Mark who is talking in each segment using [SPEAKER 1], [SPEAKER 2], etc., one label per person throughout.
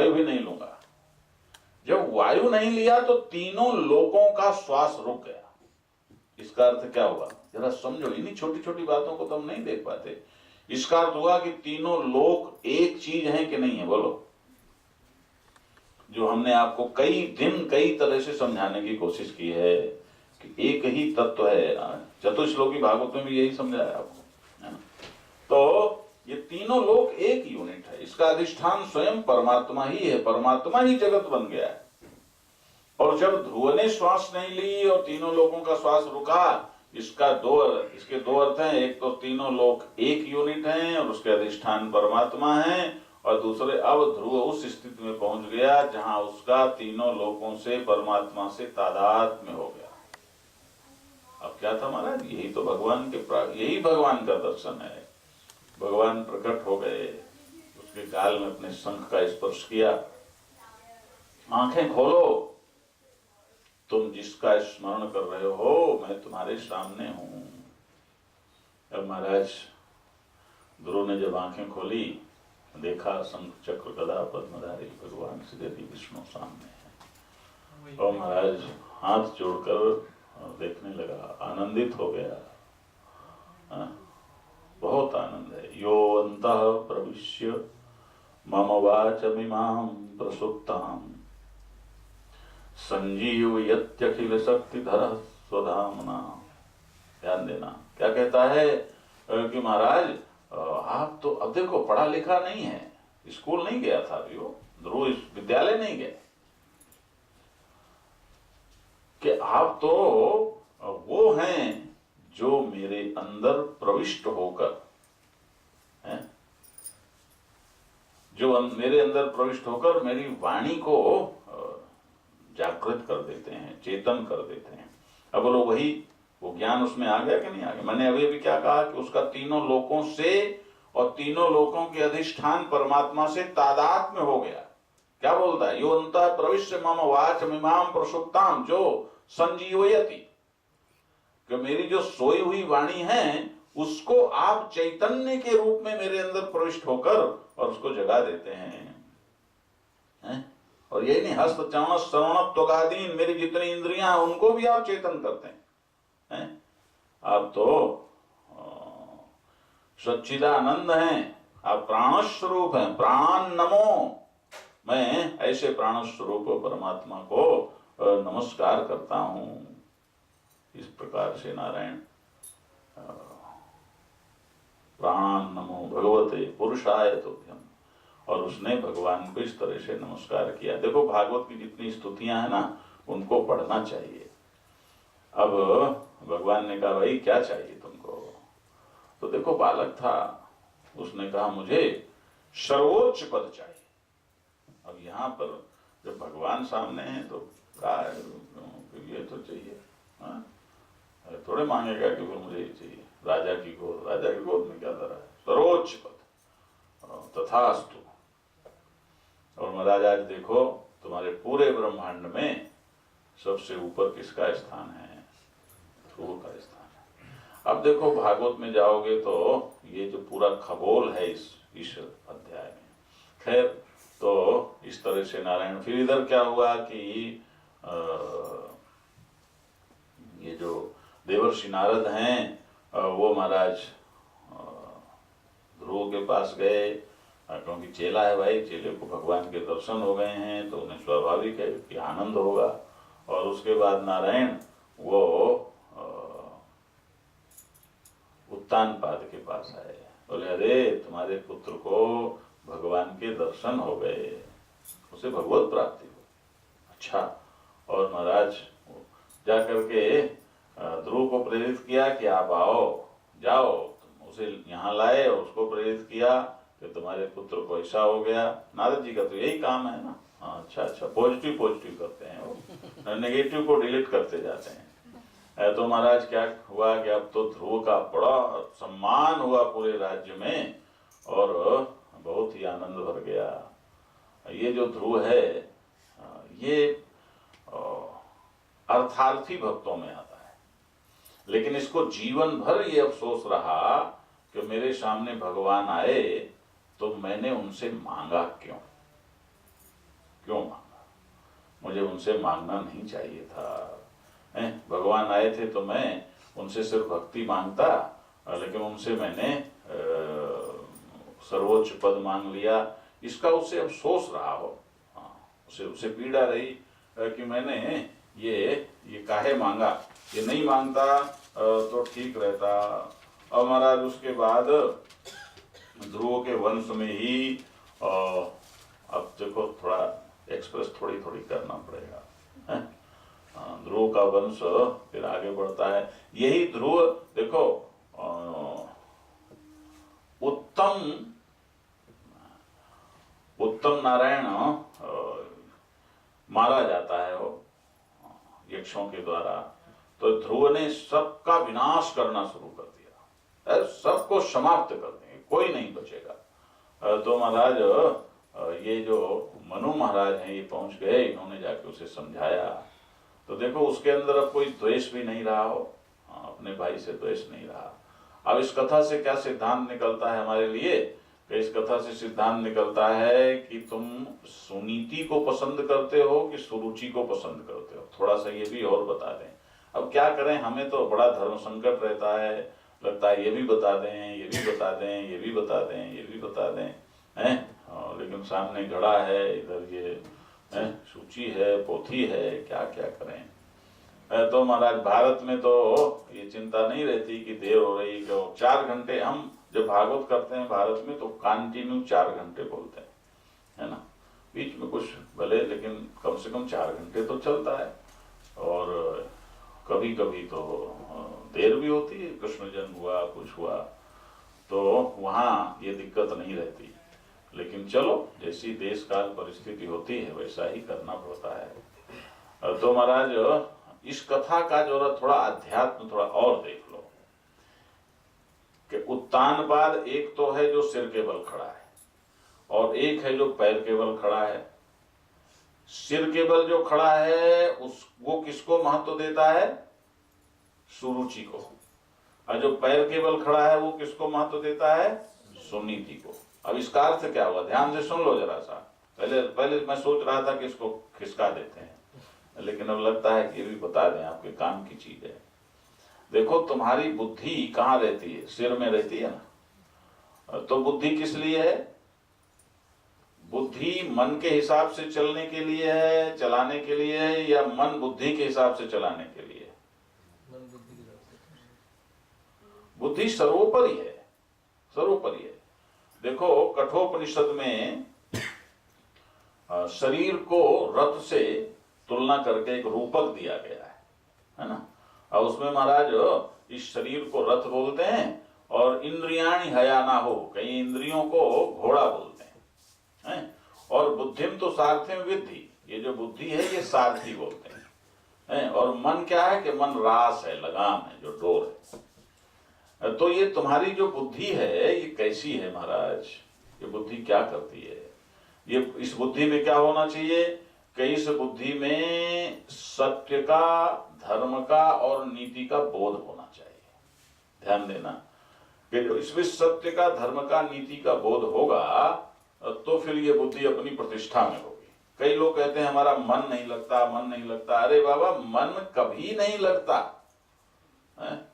[SPEAKER 1] वायु भी नहीं लूंगा। जब वायु नहीं लिया तो तीनों लोकों का श्वास रुक गया। इसका अर्थ क्या हुआ, जरा समझो, इन्हीं छोटी छोटी बातों को तो हम नहीं देख पाते। इसका अर्थ हुआ कि तीनों लोक एक चीज है कि नहीं है, बोलो। जो हमने आपको कई दिन कई तरह से समझाने की कोशिश की है कि एक ही तत्व है। चतुश्लोकी भागवत में भी यही समझाया आपको, है ना। तो ये तीनों लोक एक यूनिट है, इसका अधिष्ठान स्वयं परमात्मा ही है, परमात्मा ही जगत बन गया है। और जब ध्रुव ने श्वास नहीं ली और तीनों लोगों का श्वास रुका, इसके दो अर्थ हैं। एक तो तीनों लोक एक यूनिट हैं और उसके अधिष्ठान परमात्मा है, और दूसरे अब ध्रुव उस स्थिति में पहुंच गया जहां उसका तीनों लोकों से परमात्मा से तादात्म्य हो गया। अब क्या था महाराज, यही तो भगवान के यही भगवान का दर्शन है। भगवान प्रकट हो गए, उसके गाल में अपने शंख का स्पर्श किया। आंखें खोलो, तुम जिसका स्मरण कर रहे हो मैं तुम्हारे सामने हूं। अब महाराज ध्रुव ने जब आंखें खोली, देखा शंख चक्र गदा पद्मधारी भगवान श्री हरि विष्णु सामने है। और महाराज हाथ जोड़कर देखने लगा, आनंदित हो गया। बहुत आनंद है। यो अंतः प्रविश्य मम वाचमिमां प्रसुप्तां संजीवयत्यखिल शक्तिधरः स्वधामना। ध्यान देना, क्या कहता है कि महाराज आप तो अब देखो पढ़ा लिखा नहीं है, स्कूल नहीं गया था अभी, वो ध्रुव विद्यालय नहीं गए, कि आप तो वो हैं जो मेरे अंदर प्रविष्ट होकर हैं, जो मेरे अंदर प्रविष्ट होकर मेरी वाणी को जागृत कर देते हैं, चेतन कर देते हैं। अब बोलो वही वो ज्ञान उसमें आ गया कि नहीं आ गया। मैंने अभी क्या कहा कि उसका तीनों लोकों से और तीनों लोकों के अधिष्ठान परमात्मा से तादात्म्य हो गया। क्या बोलता है, यो अंतः प्रविश्य मम वाचमिमां प्रसुप्तां जो संजीवयति, कि मेरी जो सोई हुई वाणी है उसको आप चैतन्य के रूप में मेरे अंदर प्रविष्ट होकर और उसको जगा देते हैं? और यही नहीं, हस्त चरण श्रवण त्वगादीन, मेरी जितनी इंद्रियां हैं उनको भी आप चेतन करते हैं। आप तो सच्चिदानंद हैं, आप प्राण स्वरूप हैं, प्राण नमो। मैं ऐसे प्राण स्वरूप परमात्मा को नमस्कार करता हूं। इस प्रकार से नारायण प्राण नमो भगवते पुरुषाय तुभ्यम, और उसने भगवान को इस तरह से नमस्कार किया। देखो भागवत की जितनी स्तुतियां हैं ना, उनको पढ़ना चाहिए। अब भगवान ने कहा भाई क्या चाहिए तुमको, तो देखो बालक था, उसने कहा मुझे सर्वोच्च पद चाहिए। अब यहाँ पर जब भगवान सामने है तो कहा ये तो चाहिए, थोड़े मांगेगा कि वो मुझे ये चाहिए। राजा की गोद में क्या धरा है, सर्वोच्च पद, तथास्तु। और महाराज आज देखो तुम्हारे पूरे ब्रह्मांड में सबसे ऊपर किसका स्थान है, ध्रुव का स्थान है। अब देखो भागवत में जाओगे तो ये जो पूरा खगोल है इस अध्याय में, खैर तो इस तरह से नारायण। फिर इधर क्या हुआ कि ये जो देवर्षि नारद हैं वो महाराज ध्रुव के पास गए, क्योंकि चेला है भाई, चेले को भगवान के दर्शन हो गए हैं तो उन्हें स्वाभाविक है कि आनंद होगा। और उसके बाद नारायण वो उत्तानपाद के पास आए, बोले अरे तुम्हारे पुत्र को भगवान के दर्शन हो गए, उसे भगवत प्राप्ति हो। अच्छा, और महाराज जा करके ध्रुव को प्रेरित किया कि आप आओ, जाओ, उसे यहाँ लाए और उसको प्रेरित किया कि तुम्हारे पुत्र को ऐसा हो गया। नारद जी का तो यही काम है ना। अच्छा, पॉजिटिव करते हैं वो, नेगेटिव को डिलीट करते जाते हैं। तो महाराज क्या हुआ कि अब तो ध्रुव का बड़ा सम्मान हुआ पूरे राज्य में और बहुत ही आनंद भर गया। ये जो ध्रुव है ये अर्थार्थी भक्तों में आता है, लेकिन इसको जीवन भर ये अफसोस रहा कि मेरे सामने भगवान आए तो मैंने उनसे मांगा क्यों। क्यों मांगा? मुझे उनसे मांगना नहीं चाहिए था। भगवान आए थे तो मैं उनसे सिर्फ भक्ति मांगता, लेकिन उनसे मैंने सर्वोच्च पद मांग लिया। इसका उससे अफसोस रहा हो, उसे पीड़ा रही कि मैंने ये काहे मांगा, ये नहीं मांगता तो ठीक रहता। और महाराज उसके बाद ध्रुव के वंश में ही अब देखो थोड़ा एक्सप्रेस थोड़ी थोड़ी करना पड़ेगा, है? ध्रुव का वंश फिर आगे बढ़ता है। यही ध्रुव देखो उत्तम नारायण मारा जाता है वो यक्षों के द्वारा, तो ध्रुव ने सबका विनाश करना शुरू कर दिया, सबको समाप्त कर देंगे, कोई नहीं बचेगा। तो महाराज ये जो मनु महाराज हैं ये पहुंच गए, इन्होंने जाके उसे समझाया, तो देखो उसके अंदर अब कोई द्वेष भी नहीं रहा हो, अपने भाई से द्वेष नहीं रहा। अब इस कथा से क्या सिद्धांत निकलता है हमारे लिए? कि इस कथा से सिद्धांत निकलता है कि तुम सुनीति को पसंद करते हो कि सुरुचि को पसंद करते हो। थोड़ा सा ये भी और बता दें। अब क्या करें, हमें तो बड़ा धर्म संकट रहता है, लगता है ये भी बता दें, ये भी बता दें, ये भी बता दें, ये भी बता दें, हैं? लेकिन सामने घड़ा है, इधर ये सूची है, पोथी है, क्या क्या करें। तो महाराज भारत में तो ये चिंता नहीं रहती कि देर हो रही, कि 4 घंटे हम जब भागवत करते हैं भारत में तो कंटिन्यू 4 घंटे बोलते हैं, है ना? बीच में कुछ भले, लेकिन कम से कम 4 घंटे तो चलता है। और कभी कभी तो देर भी होती है, कृष्ण जन्म हुआ, कुछ हुआ, तो वहाँ ये दिक्कत नहीं रहती। लेकिन चलो, जैसी देश काल परिस्थिति होती है वैसा ही करना पड़ता है। तो महाराज इस कथा का जो थोड़ा अध्यात्म थोड़ा और देख लो कि उत्तानपाद एक तो है जो सिर के बल खड़ा है, और एक है जो पैर के बल खड़ा है। सिर के बल जो खड़ा है वो किसको महत्व देता है? सुरुचि को। और जो पैर के बल खड़ा है वो किसको महत्व देता है? सुनीति को। अब इसका अर्थ क्या हुआ, ध्यान से सुन लो जरा सा। पहले मैं सोच रहा था कि इसको खिसका देते हैं, लेकिन अब लगता है कि ये भी बता दें, आपके काम की चीज है। देखो तुम्हारी बुद्धि कहाँ रहती है? सिर में रहती है ना। तो बुद्धि किस लिए है? बुद्धि मन के हिसाब से चलने के लिए है, चलाने के लिए है, या मन बुद्धि के हिसाब से चलाने के लिए? बुद्धि सर्वोपरि है, सर्वोपरि है। देखो कठोपनिषद में शरीर को रथ से तुलना करके एक रूपक दिया गया है ना? और उसमें महाराज इस शरीर को रथ बोलते हैं, और इंद्रियाणि हयाना हो, कई इंद्रियों को घोड़ा बोलते हैं? और बुद्धिम तो सारथिम विद्धि, ये जो बुद्धि है ये सारथी बोलते हैं। और मन क्या है? कि मन रास है, लगाम है, जो डोर है। तो ये तुम्हारी जो बुद्धि है ये कैसी है महाराज? ये बुद्धि क्या करती है? ये इस बुद्धि में क्या होना चाहिए कि इस बुद्धि में सत्य का, धर्म का और नीति का बोध होना चाहिए। ध्यान देना कि जो इसमें सत्य का, धर्म का, नीति का बोध होगा तो फिर ये बुद्धि अपनी प्रतिष्ठा में होगी। कई लोग कहते हैं हमारा मन नहीं लगता, मन नहीं लगता। अरे बाबा, मन कभी नहीं लगता है?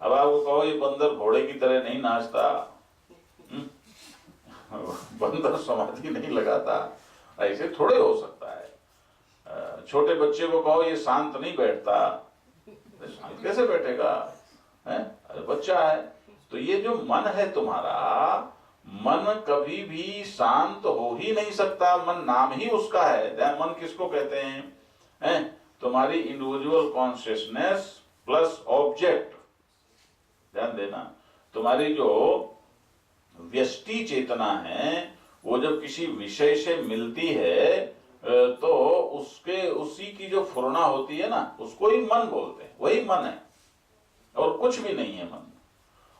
[SPEAKER 1] अब आपको कहो ये बंदर घोड़े की तरह नहीं नाचता, बंदर समाधि नहीं लगाता, ऐसे थोड़े हो सकता है। छोटे बच्चे को कहो ये शांत नहीं बैठता, शांत कैसे बैठेगा? अरे बच्चा है। तो ये जो मन है तुम्हारा, मन कभी भी शांत हो ही नहीं सकता। मन नाम ही उसका है। मन किसको कहते हैं? तुम्हारी इंडिविजुअल कॉन्शियसनेस प्लस ऑब्जेक्ट। ध्यान देना, तुम्हारी जो व्यष्टि चेतना है वो जब किसी विषय से मिलती है तो उसी की जो फुरना होती है ना, उसको ही मन बोलते हैं। वही मन है और कुछ भी नहीं है मन।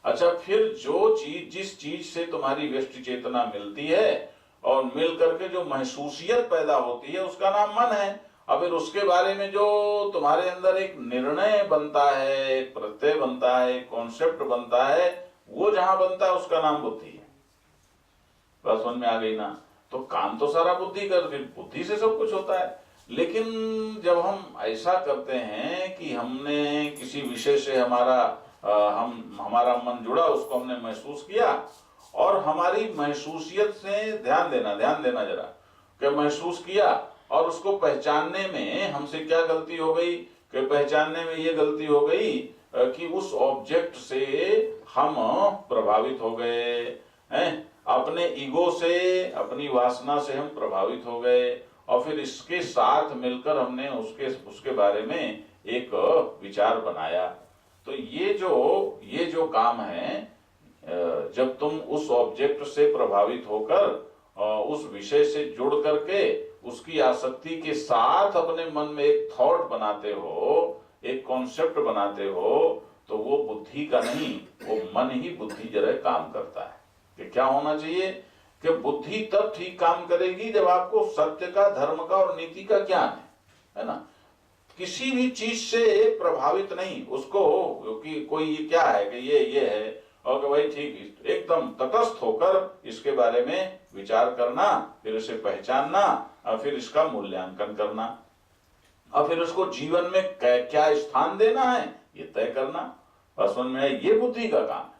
[SPEAKER 1] अच्छा, फिर जो चीज, जिस चीज से तुम्हारी व्यष्टि चेतना मिलती है और मिल करके जो महसूसियत पैदा होती है उसका नाम मन है। अब फिर उसके बारे में जो तुम्हारे अंदर एक निर्णय बनता है, एक प्रत्यय बनता है, एक कॉन्सेप्ट बनता है, वो जहां बनता है उसका नाम बुद्धि है। बात समझ में आ गई ना? तो काम तो सारा बुद्धि करती, बुद्धि से सब कुछ होता है। लेकिन जब हम ऐसा करते हैं कि हमने किसी विषय से हमारा मन जुड़ा, उसको हमने महसूस किया, और हमारी महसूसियत से ध्यान देना जरा, कि महसूस किया और उसको पहचानने में हमसे क्या गलती हो गई, कि पहचानने में ये गलती हो गई कि उस ऑब्जेक्ट से हम प्रभावित हो गए हैं, अपने ईगो से, अपनी वासना से हम प्रभावित हो गए, और फिर इसके साथ मिलकर हमने उसके बारे में एक विचार बनाया। तो ये जो काम है, जब तुम उस ऑब्जेक्ट से प्रभावित होकर उस विषय से जुड़ करके उसकी आसक्ति के साथ अपने मन में एक थॉट बनाते हो, एक कॉन्सेप्ट बनाते हो, तो वो बुद्धि का नहीं, वो मन ही बुद्धि जरा काम करता है। कि क्या होना चाहिए कि बुद्धि तब ठीक काम करेगी जब आपको सत्य का, धर्म का और नीति का ज्ञान है ना। किसी भी चीज से प्रभावित नहीं उसको, क्योंकि कोई ये क्या है कि ये है, और कि भाई ठीक, एकदम तटस्थ होकर इसके बारे में विचार करना, फिर इसे पहचानना, और फिर इसका मूल्यांकन करना, और फिर उसको जीवन में क्या स्थान देना है ये तय करना। बस समझ में, ये बुद्धि का काम है।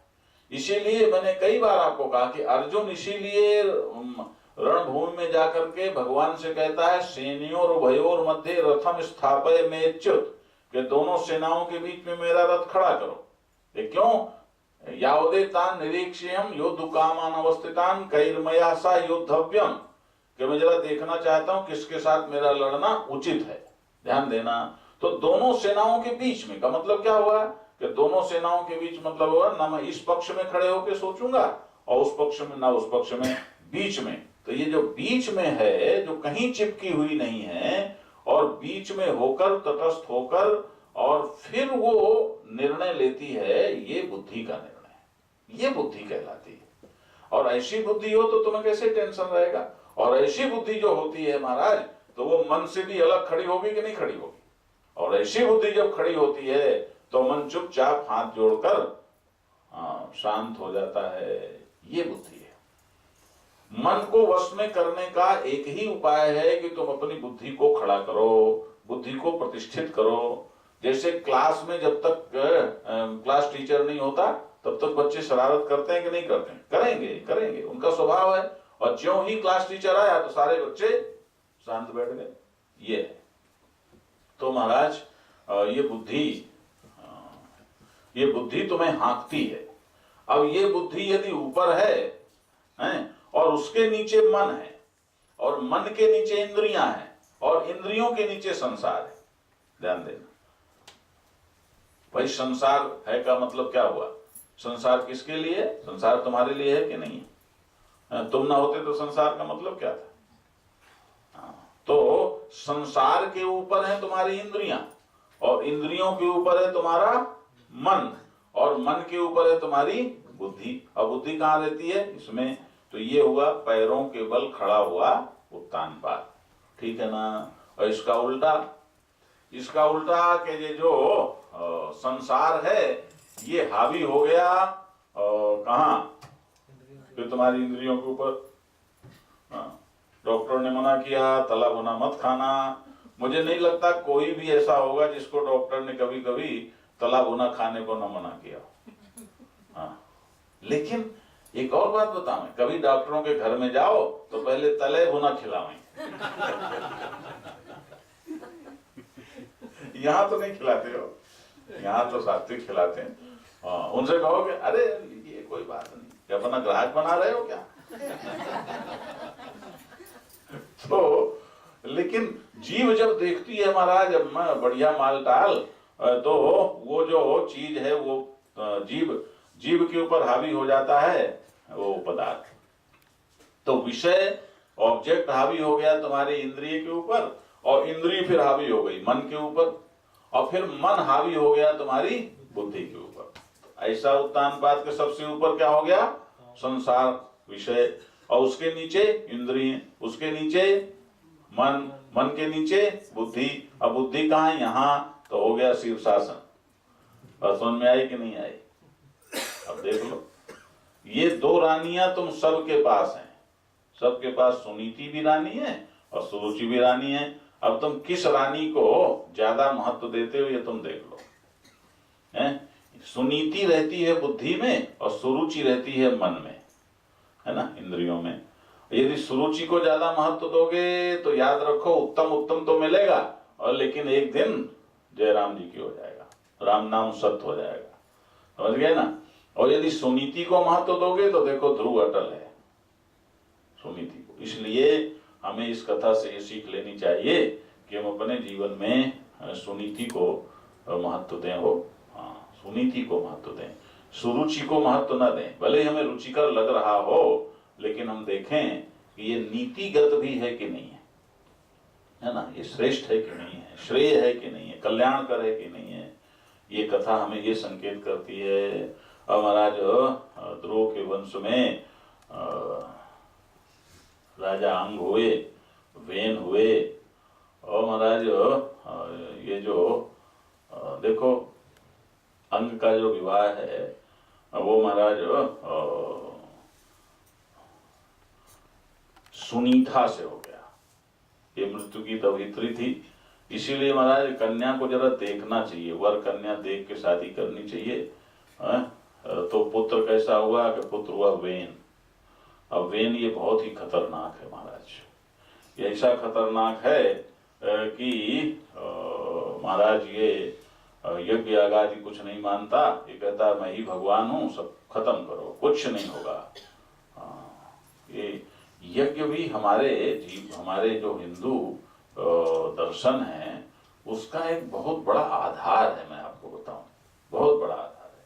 [SPEAKER 1] इसीलिए मैंने कई बार आपको कहा कि अर्जुन इसीलिए रणभूमि में जाकर के भगवान से कहता है, सेनयोर उभयोर मध्य रथम स्थापय मेच्युत, कि दोनों सेनाओं के बीच में मेरा रथ खड़ा करो। ये क्यों? यावदे तान निरीक्ष्यम योद्धुकामान अवस्थितान कैर्मया सा योद्धव्यम, कि मैं जरा देखना चाहता हूं किसके साथ मेरा लड़ना उचित है। ध्यान देना, तो दोनों सेनाओं के बीच में का मतलब क्या हुआ कि दोनों सेनाओं के बीच मतलब हुआ ना मैं इस पक्ष में खड़े होकर सोचूंगा और उस पक्ष में, ना उस पक्ष में, बीच में। तो ये जो बीच में है, जो कहीं चिपकी हुई नहीं है, और बीच में होकर, तटस्थ होकर, और फिर वो निर्णय लेती है, ये बुद्धि का निर्णय, ये बुद्धि कहलाती है। और ऐसी बुद्धि हो तो तुम्हें कैसे टेंशन रहेगा। और ऐसी बुद्धि जो होती है महाराज, तो वो मन से भी अलग खड़ी होगी कि नहीं खड़ी होगी। और ऐसी बुद्धि जब खड़ी होती है तो मन चुपचाप हाथ जोड़कर शांत हो जाता है। ये बुद्धि है। मन को वश में करने का एक ही उपाय है कि तुम अपनी बुद्धि को खड़ा करो, बुद्धि को प्रतिष्ठित करो। जैसे क्लास में जब तक क्लास टीचर नहीं होता तब तक बच्चे शरारत करते हैं कि नहीं करते हैं? करेंगे, उनका स्वभाव है। और ज्यों ही क्लास टीचर आया तो सारे बच्चे शांत बैठ गए। ये है। तो महाराज ये बुद्धि तुम्हें हाँकती है। अब ये बुद्धि यदि ऊपर है और उसके नीचे मन है, और मन के नीचे इंद्रियां हैं, और इंद्रियों के नीचे संसार है। ध्यान देना भाई, संसार है का मतलब क्या हुआ? संसार किसके लिए? संसार तुम्हारे लिए है कि नहीं है? तुम ना होते तो संसार का मतलब क्या था? तो संसार के ऊपर है तुम्हारी इंद्रियां, और इंद्रियों के ऊपर है तुम्हारा मन, और मन के ऊपर है तुम्हारी बुद्धि। और बुद्धि कहाँ रहती है? इसमें। तो ये हुआ पैरों के बल खड़ा हुआ उत्तान पाद। ठीक है ना। और इसका उल्टा कि ये जो संसार है ये हावी हो गया कहाँ? फिर तुम्हारी इंद्रियों के ऊपर। डॉक्टर ने मना किया तला भुना मत खाना। मुझे नहीं लगता कोई भी ऐसा होगा जिसको डॉक्टर ने कभी कभी तला भुना खाने को न मना किया। लेकिन एक और बात बताऊं, कभी डॉक्टरों के घर में जाओ तो पहले तले भुना खिलावें। यहाँ तो नहीं खिलाते हो, यहाँ तो सात्विक खिलाते हैं। उनसे कहोगे अरे ये कोई बात नहीं, क्या अपना ग्राहक बना रहे हो क्या? तो लेकिन जीव जब देखती है महाराज बढ़िया माल टाल, तो वो जो चीज है वो जीव के ऊपर हावी हो जाता है वो पदार्थ। तो विषय ऑब्जेक्ट हावी हो गया तुम्हारे इंद्रिय के ऊपर, और इंद्रिय फिर हावी हो गई मन के ऊपर, और फिर मन हावी हो गया तुम्हारी बुद्धि के ऊपर। ऐसा उत्तान पाद के सबसे ऊपर क्या हो गया? संसार, विषय, और उसके नीचे इंद्रिय, उसके नीचे मन, मन के नीचे बुद्धि। अब बुद्धि कहाँ है? यहाँ। तो हो गया शीर्षासन। और समझ में आई कि नहीं आई? अब देख लो, ये दो रानियां तुम सबके पास हैं, सबके पास सुनीति भी रानी है और सुरुचि भी रानी है। अब तुम किस रानी को ज्यादा महत्व देते हो ये तुम देख लो। सुनीति रहती है बुद्धि में और सुरुचि रहती है मन में, है ना, इंद्रियों में। यदि सुरुचि को ज्यादा महत्व दोगे तो याद रखो उत्तम उत्तम तो मिलेगा, और लेकिन एक दिन जयराम जी की हो जाएगा, राम नाम सत्य हो जाएगा, समझ गए ना। और यदि सुनीति को महत्व दोगे तो देखो ध्रुव अटल है सुनीति को। इसलिए हमें इस कथा से ये सीख लेनी चाहिए कि हम अपने जीवन में सुनीति को महत्व दें। हो सुनीति को महत्व दें, सुरुचि को महत्व न दें। भले हमें रुचिकर लग रहा हो लेकिन हम देखें कि ये नीतिगत भी है कि नहीं है ना, ये श्रेष्ठ है कि नहीं है, श्रेय है कि नहीं है, कल्याणकर है कि नहीं है। ये कथा हमें ये संकेत करती है। अब महाराज ध्रुव के वंश में राजा अंग हुए, वेन हुए, और महाराज ये जो देखो अंग का जो विवाह है वो महाराज सुनीता से हो गया। ये मृत्यु की दवित्री थी, इसीलिए महाराज कन्या को जरा देखना चाहिए, वर कन्या देख के शादी करनी चाहिए। तो पुत्र कैसा हुआ कि पुत्र हुआ वेन। अब वेन ये बहुत ही खतरनाक है महाराज, ये ऐसा खतरनाक है कि महाराज ये यज्ञ आदि कुछ नहीं मानता। ये कहता मैं ही भगवान हूँ, सब खत्म करो, कुछ नहीं होगा। ये यज्ञ भी हमारे जो हिंदू दर्शन है उसका एक बहुत बड़ा आधार है। मैं आपको बताऊं, बहुत बड़ा आधार है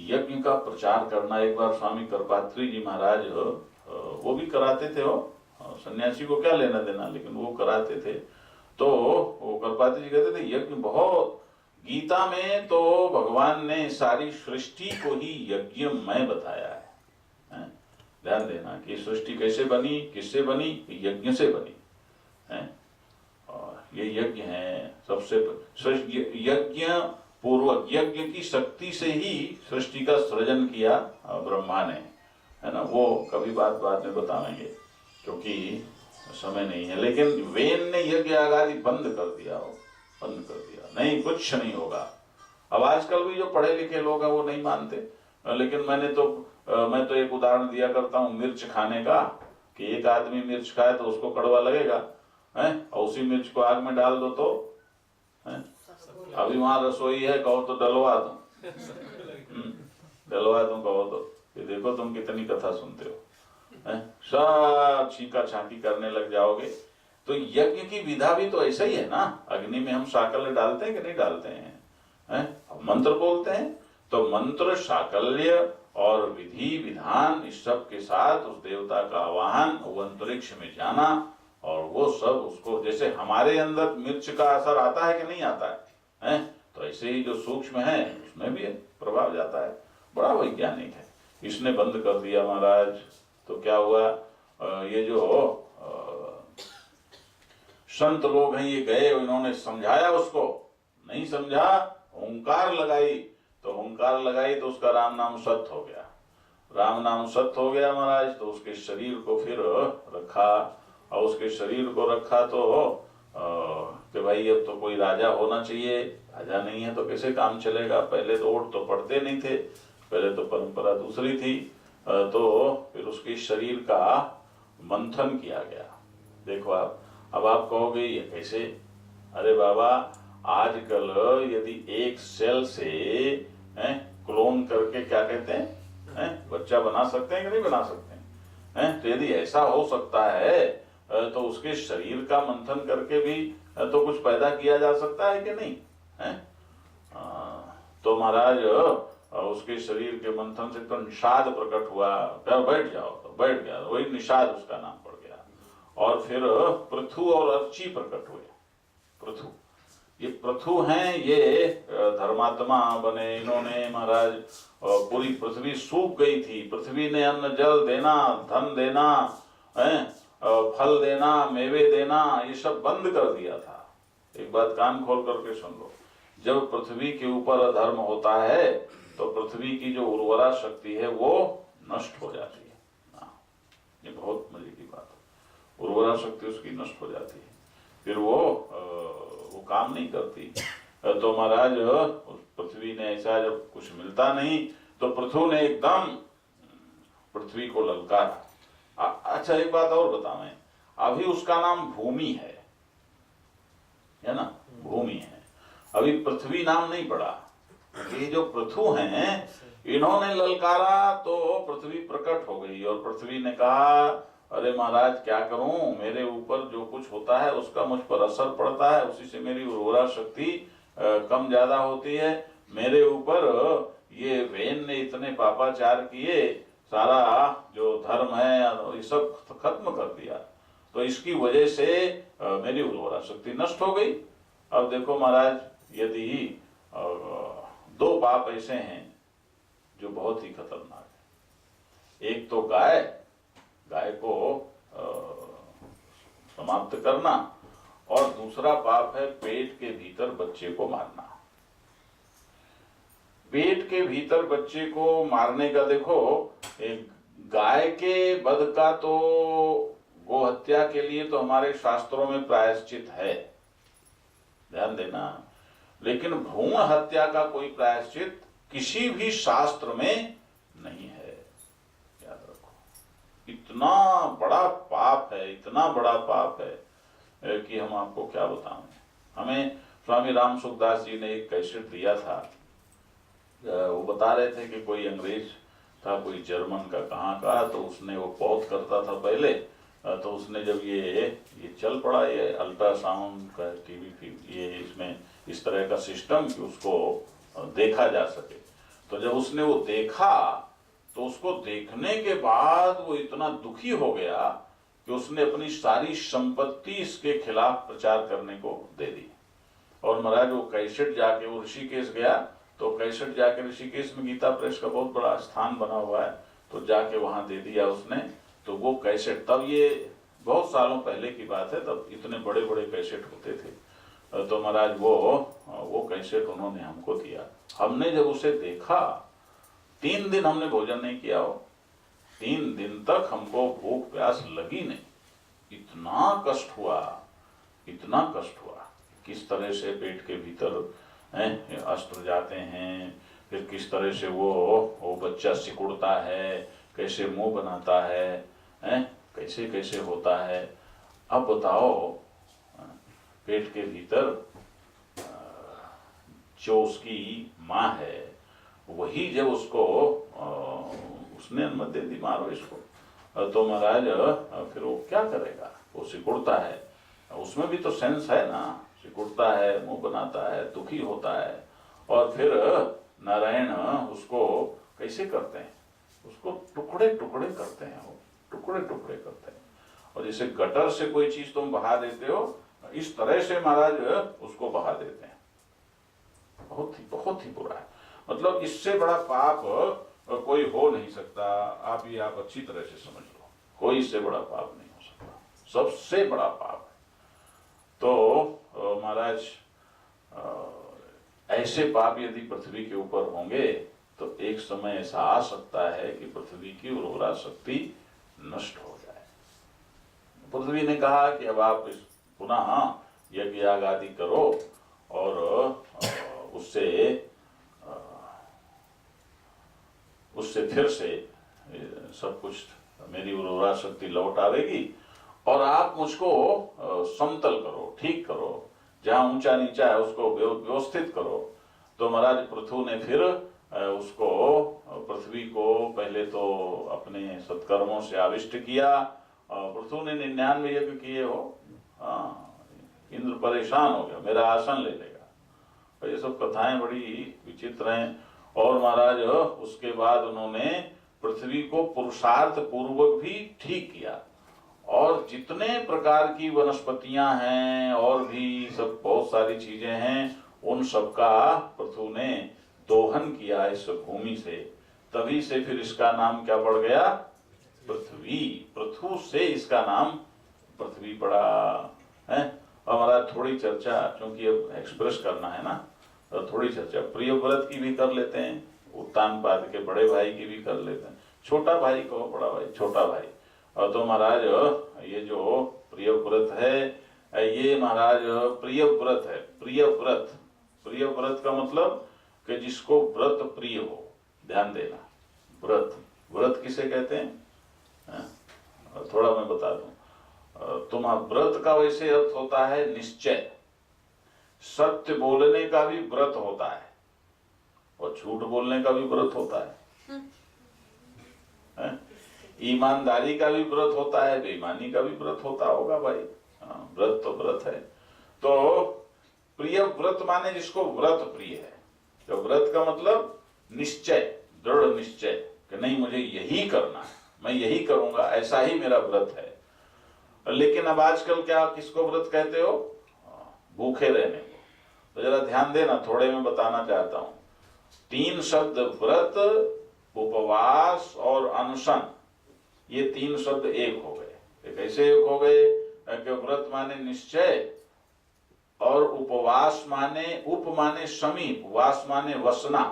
[SPEAKER 1] यज्ञ का प्रचार करना। एक बार स्वामी करपात्री जी महाराज वो भी कराते थे, हो सन्यासी को क्या लेना देना, लेकिन वो कराते थे। तो वो करपात्री जी कहते थे यज्ञ बहुत, गीता में तो भगवान ने सारी सृष्टि को ही यज्ञमय बताया है। ध्यान देना कि सृष्टि कैसे बनी, किससे बनी, यज्ञ से बनी है। और ये यज्ञ है सबसे यज्ञ पूर्वक, यज्ञ की शक्ति से ही सृष्टि का सृजन किया ब्रह्मा ने, है ना। वो कभी बात में बताएंगे क्योंकि समय नहीं है। लेकिन वेन ने यज्ञ आदि बंद कर दिया, बंद कर दिया, नहीं कुछ नहीं होगा। अब आजकल भी जो पढ़े लिखे लोग हैं वो नहीं मानते, लेकिन मैं तो एक उदाहरण दिया करता हूँ मिर्च खाने का, कि एक आदमी मिर्च खाए तो उसको कड़वा लगेगा, है, और उसी मिर्च को आग में डाल दो तो है? अभी वहां रसोई है, कहो तो डलवा दूं, डलवा दूं कहो तो, ये देखो तुम कितनी कथा सुनते हो, सब छीका छांटी करने लग जाओगे। तो यज्ञ की विधा भी तो ऐसा ही है ना। अग्नि में हम साकल्य डालते हैं कि नहीं डालते हैं, मंत्र बोलते हैं, तो मंत्र साकल्य और विधि विधान इस सब के साथ उस देवता का आवाहन, वो अंतरिक्ष में जाना, और वो सब उसको, जैसे हमारे अंदर मिर्च का असर आता है कि नहीं आता है, तो ऐसे ही जो सूक्ष्म है उसमें भी प्रभाव जाता है। बड़ा वैज्ञानिक है। इसने बंद कर दिया महाराज, तो क्या हुआ, ये जो संत लोग हैं ये गए, इन्होंने समझाया, उसको नहीं समझा, ओंकार लगाई, तो ओंकार लगाई तो उसका राम नाम सत्य हो गया। राम नाम सत्य हो गया महाराज, तो उसके शरीर को फिर रखा, और उसके शरीर को रखा तो कि भाई अब तो कोई राजा होना चाहिए, राजा नहीं है तो कैसे काम चलेगा। पहले तो वोट तो पड़ते नहीं थे, पहले तो परंपरा दूसरी थी। तो फिर उसके शरीर का मंथन किया गया। देखो अब आप कहोगे ये कैसे, अरे बाबा आजकल यदि एक सेल से क्लोन करके क्या कहते हैं बच्चा बना सकते हैं कि नहीं बना सकते हैं, तो यदि ऐसा हो सकता है तो उसके शरीर का मंथन करके भी तो कुछ पैदा किया जा सकता है कि नहीं है। तो महाराज उसके शरीर के मंथन से तो निषाद प्रकट हुआ, बैठ जाओ, तो बैठ गया, वही निषाद उसका नाम पड़ गया। और फिर पृथु और अर्ची प्रकट हुए। पृथु, ये पृथु हैं, ये धर्मात्मा बने। इन्होंने महाराज पूरी पृथ्वी सूख गई थी, पृथ्वी ने अन्न जल देना, धन देना, फल देना, मेवे देना, ये सब बंद कर दिया था। एक बात कान खोल करके सुन लो, जब पृथ्वी के ऊपर अधर्म होता है तो पृथ्वी की जो उर्वरा शक्ति है वो नष्ट हो जाती है। ये बहुत मजे की बात है। उर्वरा शक्ति उसकी नष्ट हो जाती है, फिर वो काम नहीं करती। तो महाराज उस पृथ्वी ने ऐसा जब कुछ मिलता नहीं तो पृथु ने एकदम पृथ्वी को ललकारा। अच्छा एक बात और बताएं, अभी उसका नाम भूमि है ना, भूमि है, अभी पृथ्वी नाम नहीं पड़ा। ये जो पृथु हैं इन्होंने ललकारा तो पृथ्वी प्रकट हो गई और पृथ्वी ने कहा अरे महाराज क्या करूं, मेरे ऊपर जो कुछ होता है उसका मुझ पर असर पड़ता है, उसी से मेरी उर्वरा शक्ति कम ज्यादा होती है। मेरे ऊपर ये वेन ने इतने पापाचार किए, सारा जो धर्म है ये सब खत्म कर दिया, तो इसकी वजह से मेरी उर्वरा शक्ति नष्ट हो गई। अब देखो महाराज, यदि दो पाप ऐसे हैं जो बहुत ही खतरनाक है, एक तो गाय को समाप्त करना और दूसरा पाप है पेट के भीतर बच्चे को मारना। पेट के भीतर बच्चे को मारने का देखो, एक गाय के वध का तो गो हत्या के लिए तो हमारे शास्त्रों में प्रायश्चित है, ध्यान देना, लेकिन भ्रूण हत्या का कोई प्रायश्चित किसी भी शास्त्र में नहीं है, याद रखो। इतना बड़ा पाप है, इतना बड़ा पाप है कि हम आपको क्या बताएं। हमें स्वामी राम सुखदास जी ने एक कैसेट दिया था, वो बता रहे थे कि कोई अंग्रेज था, कोई जर्मन का कहाँ का, तो उसने वो पौध करता था पहले, तो उसने जब ये चल पड़ा ये अल्ट्रासाउंड का टीवी ये इसमें इस तरह का सिस्टम कि उसको देखा जा सके, तो जब उसने वो देखा तो उसको देखने के बाद वो इतना दुखी हो गया कि उसने अपनी सारी संपत्ति इसके खिलाफ प्रचार करने को दे दी। और महाराज वो कैसेट जाके वो ऋषिकेश गया, तो कैसेट जाके ऋषिकेश में गीता प्रेस का बहुत बड़ा स्थान बना हुआ है, तो जाके वहां दे दिया उसने। तो वो कैसेट, तब ये बहुत सालों पहले की बात है, तब इतने बड़े बड़े कैसेट होते थे, तो महाराज वो कैसेट उन्होंने हमको दिया। हमने जब उसे देखा, 3 दिन हमने भोजन नहीं किया हो, 3 दिन तक हमको भूख प्यास लगी नहीं, इतना कष्ट हुआ, इतना कष्ट हुआ। किस तरह से पेट के भीतर अस्त्र जाते हैं, फिर किस तरह से वो बच्चा सिकुड़ता है, कैसे मुंह बनाता है, कैसे कैसे होता है। अब बताओ, पेट के भीतर जो उसकी माँ है वही जब उसको उसने अनुमति दे दी मारो इसको, तो महाराज फिर वो क्या करेगा, वो सिकुड़ता है, उसमें भी तो सेंस है ना, सिकुड़ता है, मुंह बनाता है, दुखी होता है, और फिर नारायण उसको कैसे करते हैं, उसको टुकड़े टुकड़े करते हैं, वो टुकड़े टुकड़े करते हैं। और जैसे गटर से कोई चीज तुम बहा देते हो, इस तरह से महाराज उसको बहा देते हैं। बहुत ही बुरा है, मतलब इससे बड़ा पाप कोई हो नहीं सकता। आप अच्छी तरह से समझ लो, कोई इससे बड़ा पाप नहीं हो सकता, सबसे बड़ा पाप है। तो महाराज ऐसे पाप यदि पृथ्वी के ऊपर होंगे तो एक समय ऐसा आ सकता है कि पृथ्वी की उर्वरा शक्ति नष्ट हो जाए। पृथ्वी ने कहा कि अब आप पुनः यज्ञ याग आदि करो और उससे फिर से सब कुछ मेरी उर्वरा शक्ति लौट आवेगी, और आप मुझको समतल करो, ठीक करो, जहां ऊंचा नीचा है उसको व्यवस्थित करो। तो महाराज पृथु ने फिर उसको पृथ्वी को पहले तो अपने सत्कर्मों से आविष्ट किया। पृथु ने 99 यज्ञ किए हो, इंद्र परेशान हो गया, मेरा आसन ले लेगा। और ये सब कथाएं बड़ी विचित्र हैं। और महाराज उसके बाद उन्होंने पृथ्वी को पुरुषार्थ पूर्वक भी ठीक किया, और जितने प्रकार की वनस्पतियां हैं और भी सब बहुत सारी चीजें हैं, उन सब का पृथु ने दोहन किया इस भूमि से। तभी से फिर इसका नाम क्या पड़ गया, पृथ्वी। पृथु से इसका नाम पृथ्वी पड़ा है। हमारा थोड़ी चर्चा, क्योंकि अब एक्सप्रेस करना है ना, तो थोड़ी चर्चा प्रियव्रत की भी कर लेते हैं, उत्तानपाद के बड़े भाई की भी कर लेते हैं, छोटा भाई को बड़ा भाई, छोटा भाई। और तो महाराज ये जो प्रिय व्रत है ये महाराज प्रिय व्रत है। प्रिय व्रत, प्रिय व्रत का मतलब कि जिसको व्रत प्रिय हो। ध्यान देना, व्रत, व्रत किसे कहते हैं थोड़ा मैं बता दूं। तुम्हारा व्रत का वैसे अर्थ होता है निश्चय। सत्य बोलने का भी व्रत होता है और झूठ बोलने का भी व्रत होता है। ईमानदारी का भी व्रत होता है, बेईमानी का भी व्रत होता होगा भाई। व्रत तो व्रत है। तो प्रिय व्रत माने जिसको व्रत प्रिय है। तो व्रत का मतलब निश्चय, दृढ़ निश्चय कि नहीं मुझे यही करना है, मैं यही करूंगा, ऐसा ही मेरा व्रत है। लेकिन अब आजकल क्या किसको व्रत कहते हो? भूखे रहने को। तो जरा ध्यान देना, थोड़े मैं बताना चाहता हूं। 3 शब्द व्रत, उपवास और अनशन, ये 3 शब्द एक हो गए। कैसे एक हो गए कि व्रत माने निश्चय और उपवास माने, उप माने समीप, वास माने वसना,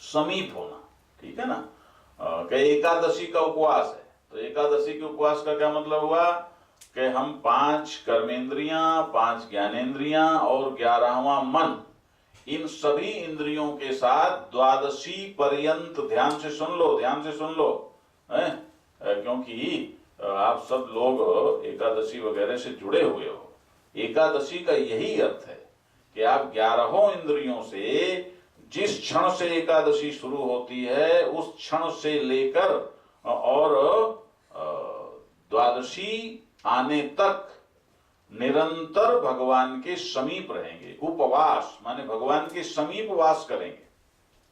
[SPEAKER 1] समीप होना। ठीक है ना? कि एकादशी का उपवास है तो एकादशी के उपवास का क्या मतलब हुआ कि हम 5 कर्मेंद्रियां, 5 ज्ञानेंद्रियां और 11वां मन, इन सभी इंद्रियों के साथ द्वादशी पर्यंत, ध्यान से सुन लो, ध्यान से सुन लो, क्योंकि आप सब लोग एकादशी वगैरह से जुड़े हुए हो। एकादशी का यही अर्थ है कि आप 11 इंद्रियों से, जिस क्षण से एकादशी शुरू होती है उस क्षण से लेकर और द्वादशी आने तक निरंतर भगवान के समीप रहेंगे। उपवास माने भगवान के समीप वास करेंगे,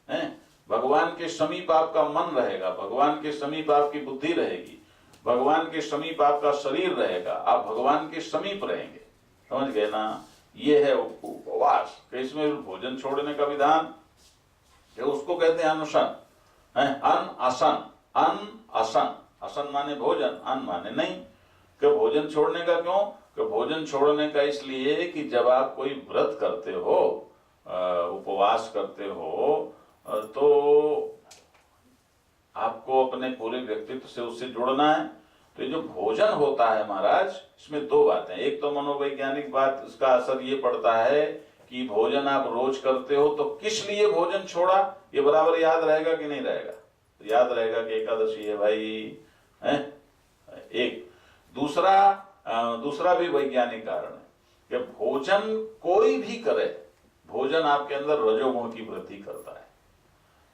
[SPEAKER 1] हैं? भगवान के समीप आपका मन रहेगा, भगवान के समीप आपकी बुद्धि रहेगी, भगवान के समीप आपका शरीर रहेगा, आप भगवान के समीप रहेंगे। समझ गए ना? ये है उपवास। इसमें भोजन छोड़ने का विधान, उसको कहते हैं अनुशन, अन असन, अन असन, असन माने भोजन, अन माने नहीं। कि भोजन छोड़ने का क्यों? कि भोजन छोड़ने का इसलिए कि जब आप कोई व्रत करते हो, उपवास करते हो, तो आपको अपने पूरे व्यक्तित्व से उससे जुड़ना है। तो ये जो भोजन होता है महाराज, इसमें 2 बातें। एक तो मनोवैज्ञानिक बात, इसका असर ये पड़ता है कि भोजन आप रोज करते हो तो किस लिए भोजन छोड़ा ये बराबर याद रहेगा कि नहीं रहेगा? तो याद रहेगा कि एकादशी है भाई, है? एक दूसरा भी वैज्ञानिक कारण है कि भोजन कोई भी करे, भोजन आपके अंदर रजोगुण की वृद्धि करता है।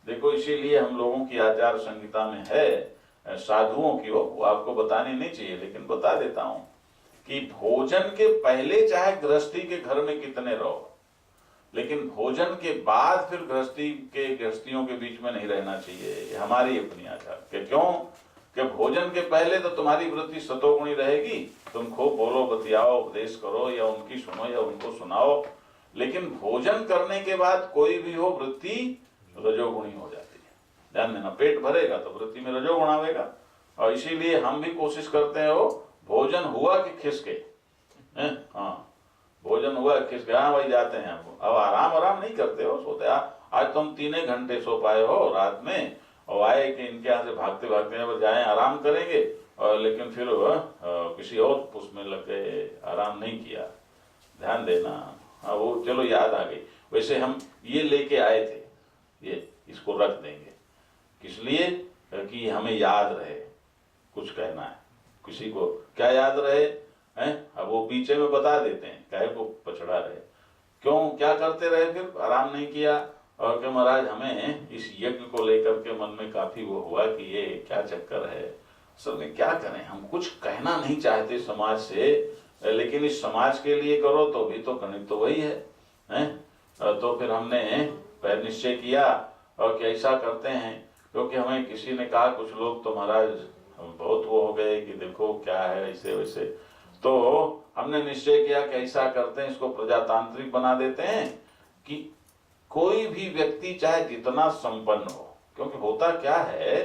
[SPEAKER 1] देखो इसीलिए हम लोगों की आचार संहिता में है, साधुओं की हो, वो आपको बतानी नहीं चाहिए लेकिन बता देता हूं कि भोजन के पहले चाहे गृहस्थी के घर में कितने रहो, लेकिन भोजन के बाद फिर गृहस्थियों के बीच में नहीं रहना चाहिए। हमारी अपनी आचार के क्यों कि भोजन के पहले तो तुम्हारी वृत्ति सतोगुणी रहेगी, तुम खूब बोलो, बतियाओ, उपदेश करो या उनकी सुनो या उनको सुनाओ, लेकिन भोजन करने के बाद कोई भी हो वृत्ति रजोगुणी हो जाती है। ध्यान देना, पेट भरेगा तो वृत्ति में रजोगुण आवेगा। और इसीलिए हम भी कोशिश करते हैं हो भोजन हुआ कि खिसके, हाँ भोजन हुआ खिसके, हाँ भाई जाते हैं आपको। अब आराम नहीं करते हो, सोते आज तुम 3 घंटे सो पाए हो रात में, और आए कि इनके यहाँ से भागते भागते जाए आराम करेंगे, और लेकिन फिर किसी और उसमें लग गए, आराम नहीं किया। ध्यान देना, हाँ वो चलो याद आ गई। वैसे हम ये लेके आए थे, ये इसको रख देंगे, किस लिए कि हमें याद रहे कुछ कहना है, किसी को क्या याद रहे हैं। अब वो पीछे में बता देते हैं, काहे को पछड़ा रहे, क्यों क्या करते रहे, फिर आराम नहीं किया। और कि महाराज हमें इस यज्ञ को लेकर के मन में काफी वो हुआ कि ये क्या चक्कर है, असल में क्या करें, हम कुछ कहना नहीं चाहते समाज से, लेकिन इस समाज के लिए करो तो भी तो गणित तो वही है? तो फिर हमने निश्चय किया और कि ऐसा करते हैं, क्योंकि हमें किसी ने कहा, कुछ लोग तो महाराज बहुत वो हो गए कि देखो क्या है ऐसे वैसे, तो हमने निश्चय किया कि ऐसा करते हैं, इसको प्रजातांत्रिक बना देते हैं कि कोई भी व्यक्ति चाहे जितना संपन्न हो, क्योंकि होता क्या है,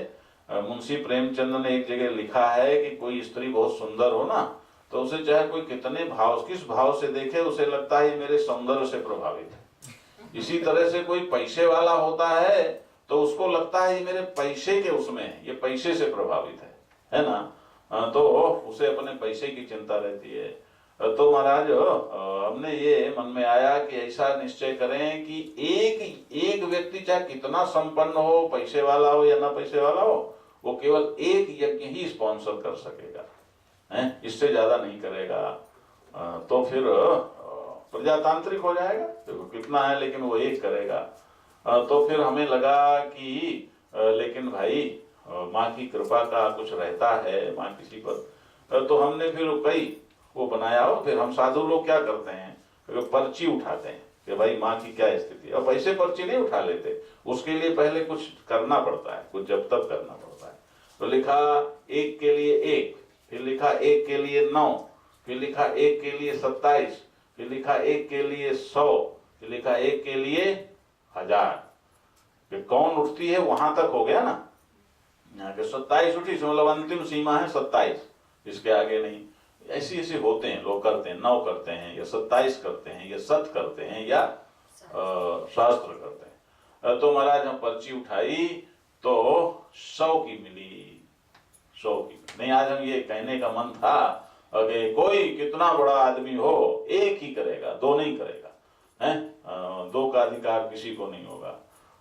[SPEAKER 1] मुंशी प्रेमचंद ने एक जगह लिखा है कि कोई स्त्री बहुत सुंदर हो ना, तो उसे चाहे कोई कितने भाव, किस भाव से देखे, उसे लगता है ये मेरे सौंदर्य से प्रभावित है। इसी तरह से कोई पैसे वाला होता है तो उसको लगता है ये मेरे पैसे के उसमें है, ये पैसे से प्रभावित है ना। तो उसे अपने पैसे की चिंता रहती है। तो महाराज हमने ये मन में आया कि ऐसा निश्चय करें कि एक एक व्यक्ति चाहे कितना संपन्न हो, पैसे वाला हो या ना पैसे वाला हो, वो केवल एक यज्ञ ही स्पॉन्सर कर सकेगा, हैं, इससे ज्यादा नहीं करेगा। तो फिर प्रजातांत्रिक हो जाएगा। देखो कितना है, लेकिन वो एक करेगा। तो फिर हमें लगा कि लेकिन भाई माँ की कृपा का कुछ रहता है, माँ किसी पर। तो हमने फिर कई वो बनाया हो। फिर हम साधु लोग क्या करते हैं, पर्ची उठाते हैं कि भाई माँ की क्या स्थिति है। अब ऐसे पर्ची नहीं उठा लेते, उसके लिए पहले कुछ करना पड़ता है, कुछ जब तक करना पड़ता है। तो लिखा एक के लिए एक, फिर लिखा एक के लिए 9, फिर लिखा एक के लिए 27, फिर लिखा एक के लिए 100, फिर लिखा एक के लिए 1000। फिर कौन उठती है वहां तक हो गया ना, यहाँ के 27 उठी, मतलब अंतिम सीमा है 27, इसके आगे नहीं। ऐसी ऐसे होते हैं लोग, करते हैं 9 करते हैं या 27 करते हैं या 7 करते हैं या शास्त्र करते हैं। तो महाराज हम पर्ची उठाई तो 100 की मिली, 100 की नहीं। आज हम ये कहने का मन था कि कोई कितना बड़ा आदमी हो एक ही करेगा, 2 नहीं करेगा, हैं, 2 का अधिकार किसी को नहीं होगा।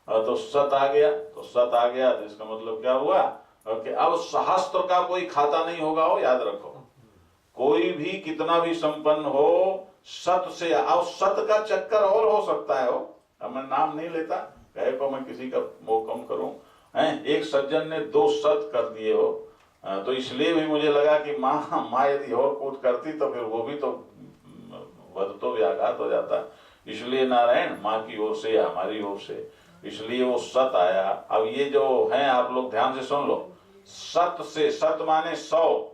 [SPEAKER 1] तो 7 आ गया, तो 7 आ गया, तो इसका मतलब क्या हुआ कि अब सहस्त्र का कोई खाता नहीं होगा। हो याद रखो, कोई भी कितना भी संपन्न हो, 7 से, अब 7 का चक्कर और हो सकता है। हो, अब मैं नाम नहीं लेता, कहे को मैं किसी का वो कम करूं, हैं, एक सज्जन ने 2 7 कर दिए हो। तो इसलिए भी मुझे लगा कि माँ यदि और कुछ करती तो फिर वो भी तो वध तो व्याघात हो जाता। इसलिए नारायण माँ की ओर से या हमारी ओर से, इसलिए वो 7 आया। अब ये जो है आप लोग ध्यान से सुन लो, 7 से, 7 माने 100,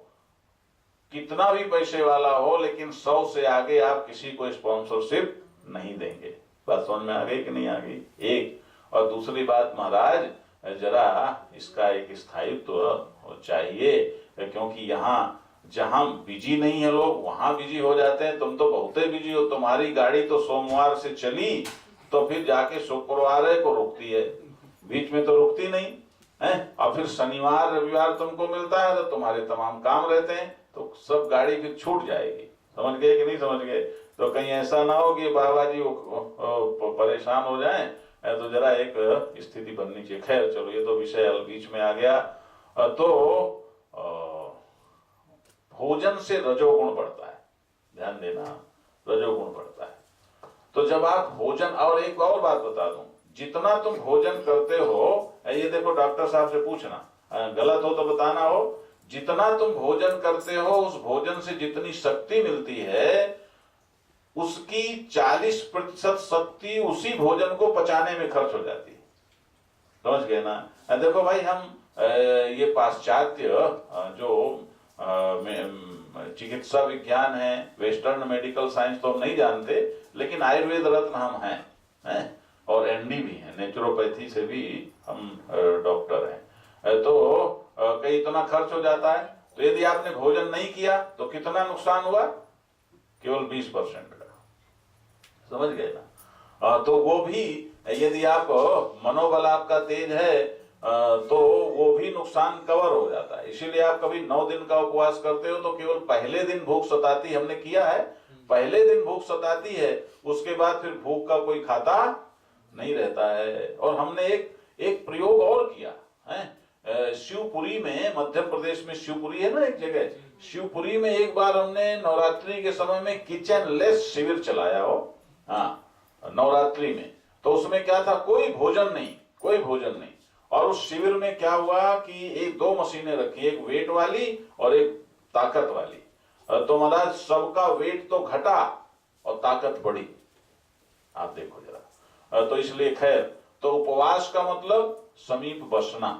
[SPEAKER 1] कितना भी पैसे वाला हो, लेकिन 100 से आगे आप किसी को स्पॉन्सरशिप नहीं देंगे। बात समझ में आ गई कि नहीं आ गई? एक। और दूसरी बात महाराज, जरा इसका एक स्थायित्व तो चाहिए, क्योंकि यहाँ जहां बिजी नहीं है लोग वहां बिजी हो जाते हैं। तुम तो बहुत ही बिजी हो, तुम्हारी गाड़ी तो सोमवार से चली तो फिर जाके शुक्रवार को रुकती है, बीच में तो रुकती नहीं है। और फिर शनिवार रविवार तुमको मिलता है तो तुम्हारे तमाम काम रहते हैं, तो सब गाड़ी फिर छूट जाएगी। समझ गए कि नहीं समझ गए? तो कहीं ऐसा ना हो कि बाबा जी परेशान हो जाएं, तो जरा एक स्थिति बननी चाहिए। खैर चलो, ये तो विषय बीच में आ गया। तो भोजन से रजोगुण बढ़ता है, ध्यान देना, रजोगुण बढ़ता है। तो जब आप भोजन, और एक और बात बता दूं, जितना तुम भोजन करते हो, ये देखो डॉक्टर साहब से पूछना, गलत हो तो बताना हो, जितना तुम भोजन करते हो उस भोजन से जितनी शक्ति मिलती है उसकी 40% शक्ति उसी भोजन को पचाने में खर्च हो जाती है। समझ गए ना? देखो भाई, हम ये पाश्चात्य जो चिकित्सा विज्ञान है, वेस्टर्न मेडिकल साइंस तो हम नहीं जानते, लेकिन आयुर्वेद रत्न हम हैं, और एनडी भी हैं, नेचुरोपैथी से भी हम डॉक्टर हैं। तो कई इतना खर्च हो जाता है। तो यदि आपने भोजन नहीं किया तो कितना नुकसान हुआ? केवल 20% का। समझ गए ना? तो वो भी, यदि आप मनोबल आपका तेज है तो वो भी नुकसान कवर हो जाता है। इसीलिए आप कभी 9 दिन का उपवास करते हो तो केवल पहले दिन भूख सताती, हमने किया है, पहले दिन भूख सताती है, उसके बाद फिर भूख का कोई खाता नहीं रहता है। और हमने एक प्रयोग और किया है, शिवपुरी में, मध्य प्रदेश में शिवपुरी है ना एक जगह, शिवपुरी में एक बार हमने नवरात्रि के समय में किचन लेस शिविर चलाया हो, हाँ, नवरात्रि में। तो उसमें क्या था, कोई भोजन नहीं, कोई भोजन नहीं। और उस शिविर में क्या हुआ कि 2 मशीनें रखी, एक वेट वाली और एक ताकत वाली। तो महाराज सबका वेट तो घटा और ताकत बढ़ी, आप देखो जरा। तो इसलिए खैर, तो उपवास का मतलब समीप बसना,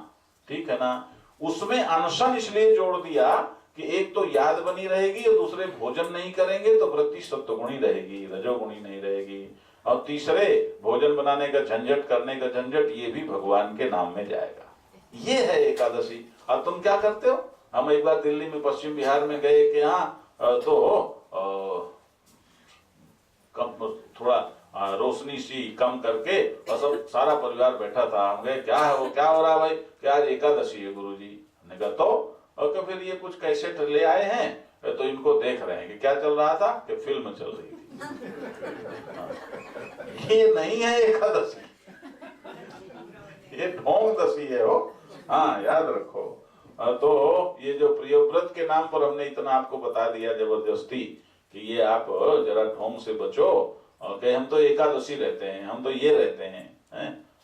[SPEAKER 1] ठीक है ना? उसमें अनशन इसलिए जोड़ दिया कि एक तो याद बनी रहेगी और दूसरे भोजन नहीं करेंगे तो वृत्ति सत्वगुणी रहेगी, रजोगुणी नहीं रहेगी। और तीसरे, भोजन बनाने का झंझट, करने का झंझट, ये भी भगवान के नाम में जाएगा। ये है एकादशी। अब तुम क्या करते हो? हम एक बार दिल्ली में, पश्चिम बिहार में गए कि यहाँ तो थोड़ा रोशनी सी कम करके और सब सारा परिवार बैठा था। हम गए, क्या है वो, क्या हो रहा है भाई? क्या आज एकादशी है गुरुजी? हमने कहा तो और कि फिर ये कुछ कैसेट ले आए हैं तो इनको देख रहे हैं कि क्या चल रहा था, कि फिल्म चल रही थी। ये नहीं है एकादशी, ये ढोंग दशी है हो। हाँ, याद रखो। तो ये जो प्रियव्रत के नाम पर हमने इतना आपको बता दिया जबरदस्ती कि ये आप जरा ढोंग से बचो, और कि हम तो एकादशी रहते हैं, हम तो ये रहते हैं।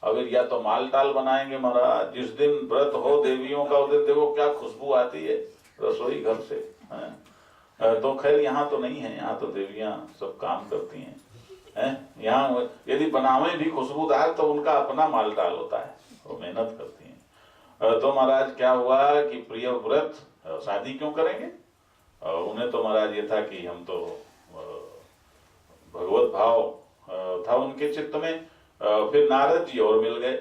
[SPEAKER 1] अगर या तो माल टाल बनाएंगे महाराज, जिस दिन व्रत हो देवियों का उस दिन देखो क्या खुशबू आती है रसोई घर से। तो खैर यहाँ तो नहीं है, यहाँ तो देवियां सब काम करती हैं। यहाँ यदि बनावे भी खुशबूदार तो उनका अपना माल टाल होता है, वो मेहनत करती हैं। तो महाराज क्या हुआ कि प्रियव्रत शादी क्यों करेंगे? उन्हें तो महाराज ये था कि हम तो भगवत भाव था उनके चित्त में। फिर नारद जी और मिल गए,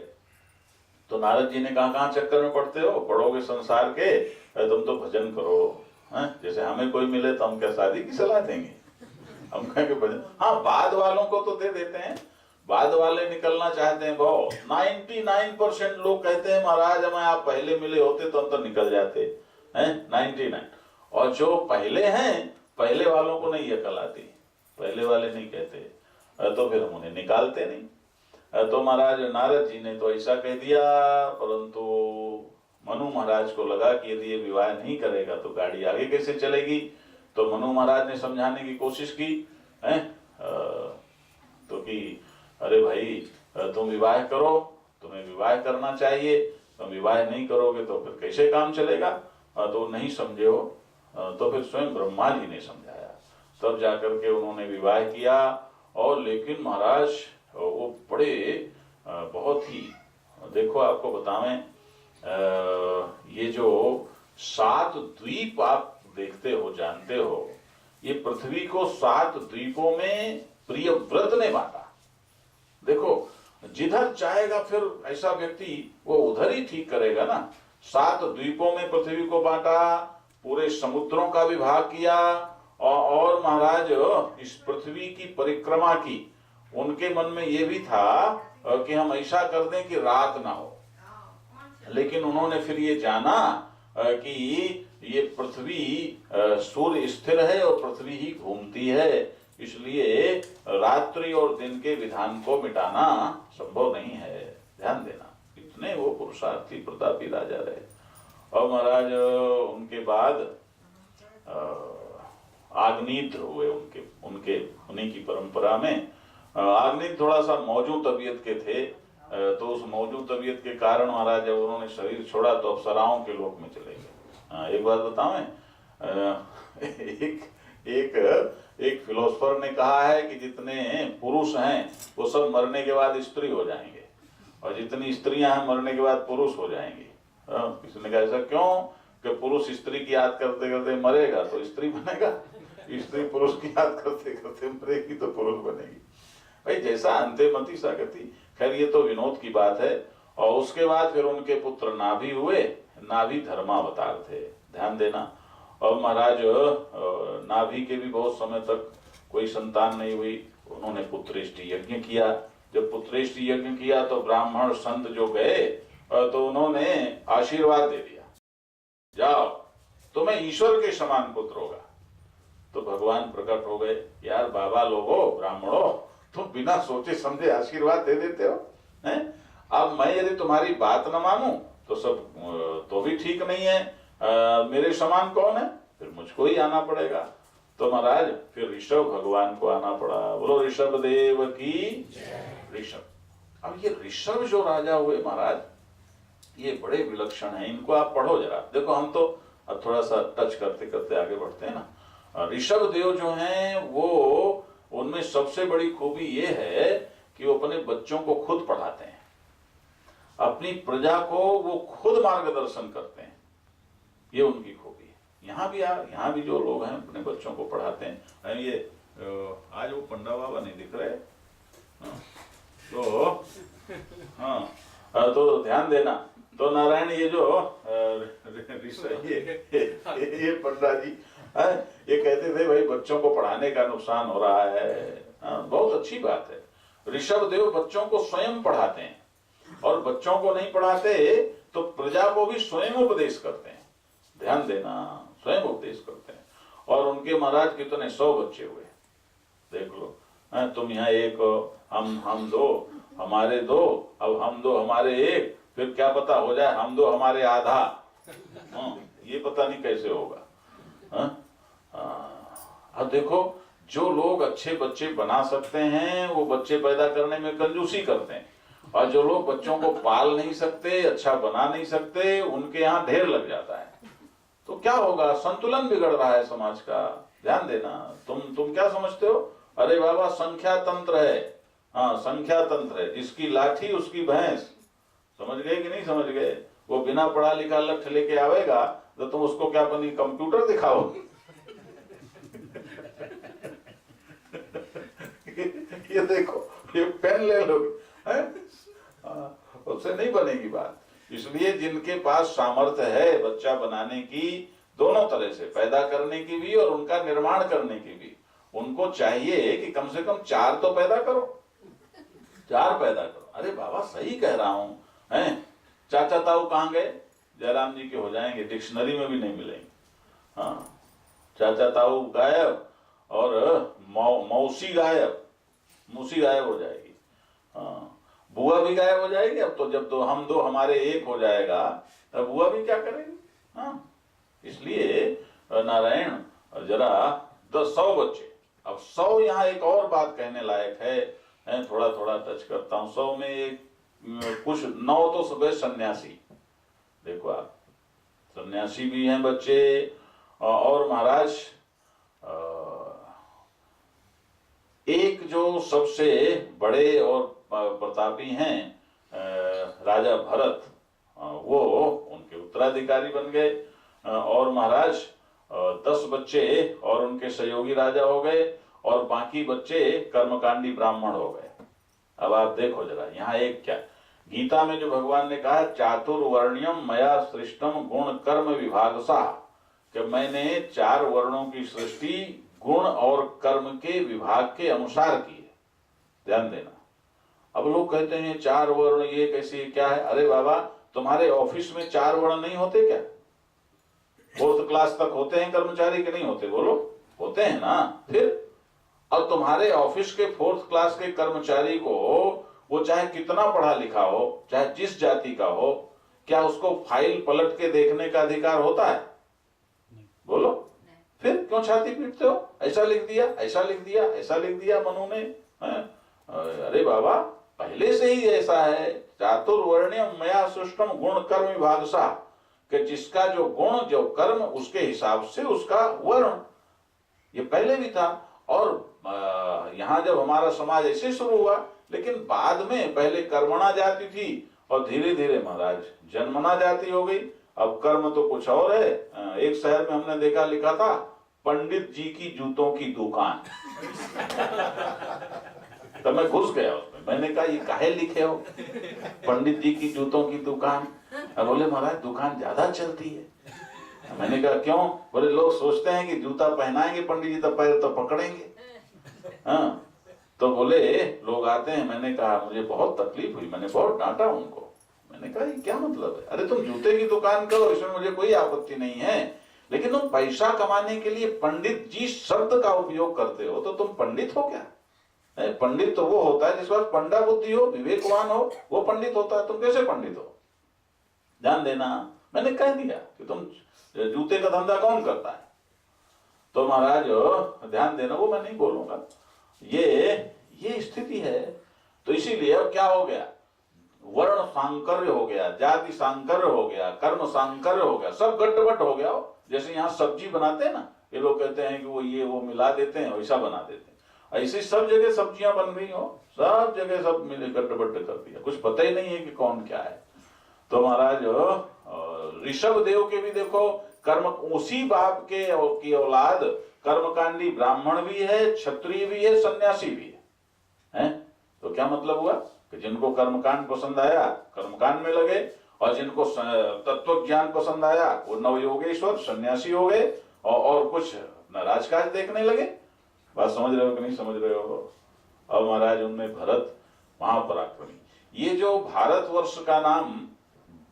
[SPEAKER 1] तो नारद जी ने कहा कहाँ चक्कर में पड़ते हो, पढ़ोगे संसार के, तुम तो भजन करो। जैसे हमें कोई मिले तो हम क्या शादी की सलाह देंगे? हम कहेंगे भजन। हाँ, बाद वालों को तो दे देते हैं, बाद वाले निकलना चाहते हैं बहुत। 99% लोग कहते हैं महाराज हमें आप पहले मिले होते तो हम तो निकल जाते हैं। 99, और जो पहले हैं, पहले वालों को नहीं अकल आती, पहले वाले नहीं कहते, तो फिर हम उन्हें निकालते नहीं। तो महाराज नारद जी ने तो ऐसा कह दिया, परंतु मनु महाराज को लगा कि यदि ये विवाह नहीं करेगा तो गाड़ी आगे कैसे चलेगी। तो मनु महाराज ने समझाने की कोशिश की तो कि अरे भाई तुम विवाह करो, तुम्हें विवाह करना चाहिए, तुम विवाह नहीं करोगे तो फिर कैसे काम चलेगा। तो नहीं समझे हो। तो फिर स्वयं ब्रह्मा जी ने समझाया, तब जाकर के उन्होंने विवाह किया। और लेकिन महाराज वो बड़े बहुत ही, देखो आपको बतावें, ये जो 7 द्वीप आप देखते हो, जानते हो, ये पृथ्वी को 7 द्वीपों में प्रियव्रत ने बांटा। देखो जिधर चाहेगा फिर ऐसा व्यक्ति वो उधर ही ठीक करेगा ना। 7 द्वीपों में पृथ्वी को बांटा, पूरे समुद्रों का विभाग किया, और महाराज इस पृथ्वी की परिक्रमा की। उनके मन में ये भी था कि हम ऐसा कर दें कि रात ना हो, लेकिन उन्होंने फिर ये जाना कि ये पृथ्वी सूर्य स्थिर है और पृथ्वी ही घूमती है, इसलिए रात्रि और दिन के विधान को मिटाना संभव नहीं है। ध्यान देना, इतने वो पुरुषार्थी प्रतापी राजा रहे। और महाराज उनके बाद आग्नेय हुए, उन्हीं की परंपरा में आग्नेय थोड़ा सा मौजू तबीयत के थे। तो उस मौजू तबीयत के कारण महाराज जब उन्होंने शरीर छोड़ा तो अप्सराओं के लोक में चले गए। एक बात बताऊं, एक फिलोसफर ने कहा है कि जितने पुरुष हैं वो सब मरने के बाद स्त्री हो जाएंगे, और जितनी स्त्रियां हैं मरने के बाद पुरुष हो जाएंगे। किसी ने कहा ऐसा क्यों? कि पुरुष स्त्री की याद करते करते मरेगा तो स्त्री बनेगा, स्त्री पुरुष की याद करते करते मरेगी तो पुरुष बनेगी। भाई जैसा अंते मति सा गति। खैर ये तो विनोद की बात है। और उसके बाद फिर उनके पुत्र नाभि हुए, नाभि धर्मावतार थे। ध्यान देना। और महाराज नाभि के भी बहुत समय तक कोई संतान नहीं हुई, उन्होंने पुत्रेष्टि यज्ञ किया। जब पुत्रेष्टि यज्ञ किया तो ब्राह्मण संत जो गए तो उन्होंने आशीर्वाद दे दिया, जाओ तुम्हें ईश्वर के समान पुत्र होगा। तो भगवान प्रकट हो गए, यार बाबा लोगों, ब्राह्मणों, तुम बिना सोचे समझे आशीर्वाद दे देते हो हैं? अब मैं यदि तुम्हारी बात न मानूं तो सब तो भी ठीक नहीं है। मेरे समान कौन है? फिर मुझको ही आना पड़ेगा। तो महाराज फिर ऋषभ भगवान को आना पड़ा। बोलो ऋषभ देव की ऋषभ। अब ये ऋषभ जो राजा हुए महाराज, ये बड़े विलक्षण हैं। इनको आप पढ़ो जरा। देखो हम तो अब थोड़ा सा टच करते करते आगे बढ़ते हैं ना। ऋषभ देव जो हैं वो, उनमें सबसे बड़ी खूबी ये है कि वो अपने बच्चों को खुद पढ़ाते हैं, अपनी प्रजा को वो खुद मार्गदर्शन करते हैं। ये उनकी खूबी है। यहाँ भी जो लोग हैं अपने बच्चों को पढ़ाते हैं। ये आज वो पंडा बाबा नहीं दिख रहे, तो हाँ, तो ध्यान देना। तो नारायण ये जो ये पंडा जी ये कहते थे भाई बच्चों को पढ़ाने का नुकसान हो रहा है। बहुत अच्छी बात है। ऋषभ देव बच्चों को स्वयं पढ़ाते हैं, और बच्चों को नहीं पढ़ाते तो प्रजा को भी स्वयं उपदेश करते हैं। ध्यान देना, स्वयं उपदेश करते हैं। और उनके महाराज कितने 100 बच्चे हुए, देख लो। तुम यहाँ एक, हम दो, हमारे दो, अब हम दो हमारे एक, फिर क्या पता हो जाए हम दो हमारे आधा। ये पता नहीं कैसे होगा। अब देखो, जो लोग अच्छे बच्चे बना सकते हैं वो बच्चे पैदा करने में कंजूसी करते हैं, और जो लोग बच्चों को पाल नहीं सकते, अच्छा बना नहीं सकते, उनके यहाँ ढेर लग जाता है। तो क्या होगा, संतुलन बिगड़ रहा है समाज का। ध्यान देना। तुम क्या समझते हो? अरे बाबा, संख्या तंत्र है। हाँ, संख्या तंत्र है, जिसकी लाठी उसकी भैंस। समझ गए कि नहीं समझ गए? वो बिना पढ़ा लिखा लठ लेके आवेगा तो तुम उसको क्या बनी, कंप्यूटर दिखाओ? ये देखो, ये पेन ले लो, उससे नहीं बनेगी बात। इसलिए जिनके पास सामर्थ्य है बच्चा बनाने की, दोनों तरह से पैदा करने की भी और उनका निर्माण करने की भी, उनको चाहिए कि कम से कम 4 तो पैदा करो, 4 पैदा करो। अरे बाबा, सही कह रहा हूं, हैं? चाचा ताऊ कहाँ गए? जयराम जी के हो जाएंगे, डिक्शनरी में भी नहीं मिलेंगे। हाँ, चाचा ताऊ गायब और मौसी गायब, मौसी गायब हो जाएगी। हाँ, बुआ भी गायब हो जाएगी। अब तो जब तो हम दो हमारे एक हो जाएगा, तब बुआ भी क्या करेगी? हाँ, इसलिए नारायण जरा 100 बच्चे। अब 100, यहाँ एक और बात कहने लायक है, थोड़ा थोड़ा टच करता हूँ। 100 में एक कुछ 9 तो सब सन्यासी। देखो आप, सन्यासी भी हैं बच्चे। और महाराज, एक जो सबसे बड़े और प्रतापी हैं, राजा भरत, वो उनके उत्तराधिकारी बन गए। और महाराज 10 बच्चे और उनके सहयोगी राजा हो गए, और बाकी बच्चे कर्मकांडी ब्राह्मण हो गए। अब आप देखो जरा, यहाँ एक क्या, गीता में जो भगवान ने कहा, चातुर्वर्ण्यम मया सृष्टम गुण कर्म विभागसा, कि मैंने 4 वर्णों की सृष्टि गुण और कर्म के विभाग के अनुसार की है। ध्यान देना। अब लोग कहते हैं 4 वर्ण ये कैसे, क्या है? अरे बाबा, तुम्हारे ऑफिस में 4 वर्ण नहीं होते क्या? 4th क्लास तक होते हैं कर्मचारी के नहीं होते? बोलो, होते हैं ना। फिर अब तुम्हारे ऑफिस के 4th क्लास के कर्मचारी को, वो चाहे कितना पढ़ा लिखा हो, चाहे जिस जाति का हो, क्या उसको फाइल पलट के देखने का अधिकार होता है? बोलो, फिर क्यों छाती पीटते हो? ऐसा लिख दिया, ऐसा लिख दिया, ऐसा लिख दिया मनु ने। अरे बाबा, पहले से ही ऐसा है, चातुर्वर्ण्यम मया सृष्टम गुण कर्म विभागसा, कि जिसका जो गुण जो कर्म उसके हिसाब से उसका वर्ण, ये पहले भी था। और यहाँ जब हमारा समाज ऐसे शुरू हुआ, लेकिन बाद में पहले कर्मणा जाति थी और धीरे धीरे महाराज जन्मना जाति हो गई। अब कर्म तो कुछ और है। एक शहर में हमने देखा, लिखा था, पंडित जी की जूतों की दुकान। तो मैं घुस गया उसमें, मैंने कहा ये काहे लिखे हो, पंडित जी की जूतों की दुकान? बोले महाराज दुकान ज्यादा चलती है। मैंने कहा क्यों? बोले लोग सोचते हैं कि जूता पहनाएंगे पंडित जी तो पैर तो पकड़ेंगे। हाँ, तो बोले लोग आते हैं। मैंने कहा मुझे बहुत तकलीफ हुई, मैंने बहुत डांटा उनको। मैंने कहा ये क्या मतलब है? अरे तुम जूते की दुकान करो, इसमें मुझे कोई आपत्ति नहीं है, लेकिन तुम पैसा कमाने के लिए पंडित जी शब्द का उपयोग करते हो, तो तुम पंडित हो क्या? पंडित तो वो होता है जिस पास पंडा बुद्धि हो, विवेकवान हो, वो पंडित होता है। तुम कैसे पंडित हो? ध्यान देना। मैंने कह दिया कि तुम जूते का धंधा कौन करता है? तो महाराज ध्यान देना, वो मैं नहीं बोलूंगा। ये स्थिति है। तो इसीलिए अब क्या हो गया, वर्ण सांकर्य हो गया, जाति सांकर्य हो गया, कर्म सांकर्य हो गया, सब गट्टबट हो गया। जैसे यहाँ सब्जी बनाते हैं ना, ये लोग कहते हैं कि वो ये वो मिला देते हैं, वैसा बना देते हैं। ऐसी सब जगह सब्जियां बन रही हो, सब जगह सब मिले गट्टबट कर दिया, कुछ पता ही नहीं है कि कौन क्या है। तो महाराज ऋषभ देव के भी देखो, कर्म उसी बाप के की औलाद कर्मकांडी ब्राह्मण भी है, क्षत्रिय भी है, सन्यासी भी है। तो क्या मतलब हुआ कि जिनको कर्मकांड पसंद आया कर्मकांड में लगे, और जिनको तत्व ज्ञान पसंद आया वो नवयोगेश्वर सन्यासी हो गए, और कुछ राजकाज देखने लगे। बात समझ रहे हो कि नहीं समझ रहे हो? अब महाराज उनमें भरत महापराक्रमी, ये जो भारतवर्ष का नाम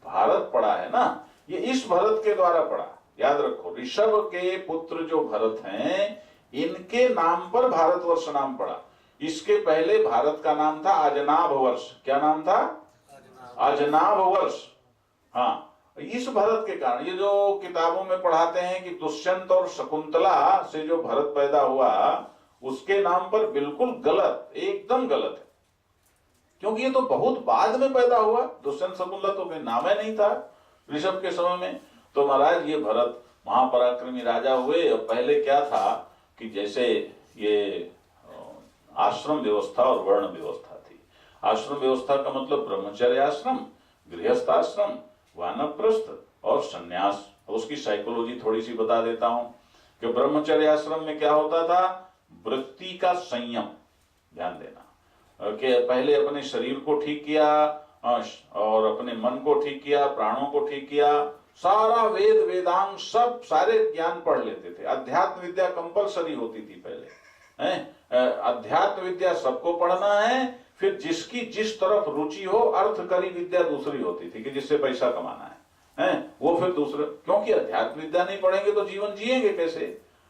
[SPEAKER 1] भारत पड़ा है ना, ये इस भरत के द्वारा पड़ा। याद रखो, ऋषभ के पुत्र जो भरत हैं, इनके नाम पर भारतवर्ष नाम पड़ा। इसके पहले भारत का नाम था अजनाभ वर्ष। क्या नाम था? अजनाभ वर्ष। हाँ, इस भरत के कारण, ये जो किताबों में पढ़ाते हैं कि दुष्यंत और शकुंतला से जो भरत पैदा हुआ, उसके नाम पर बिल्कुल गलत, एकदम गलत है। क्योंकि ये तो बहुत बाद में पैदा हुआ। दुष्यंत शकुंतला तो कोई नाम ही नहीं था ऋषभ के समय में। तो महाराज ये भरत महापराक्रमी राजा हुए। और पहले क्या था कि जैसे ये आश्रम व्यवस्था और वर्ण व्यवस्था थी। आश्रम व्यवस्था का मतलब ब्रह्मचर्य आश्रम, गृहस्थ आश्रम, वानप्रस्थ और सन्यास। उसकी साइकोलॉजी थोड़ी सी बता देता हूं कि ब्रह्मचर्य आश्रम में क्या होता था, वृत्ति का संयम। ध्यान देना कि पहले अपने शरीर को ठीक किया और अपने मन को ठीक किया, प्राणों को ठीक किया, सारा वेद वेदांग सब सारे ज्ञान पढ़ लेते थे। अध्यात्म विद्या कंपलसरी होती थी पहले, अध्यात्म विद्या सबको पढ़ना है। फिर जिसकी जिस तरफ रुचि हो, अर्थकरी विद्या दूसरी होती थी कि जिससे पैसा कमाना है, वो फिर दूसरा। क्योंकि अध्यात्म विद्या नहीं पढ़ेंगे तो जीवन जिएंगे कैसे?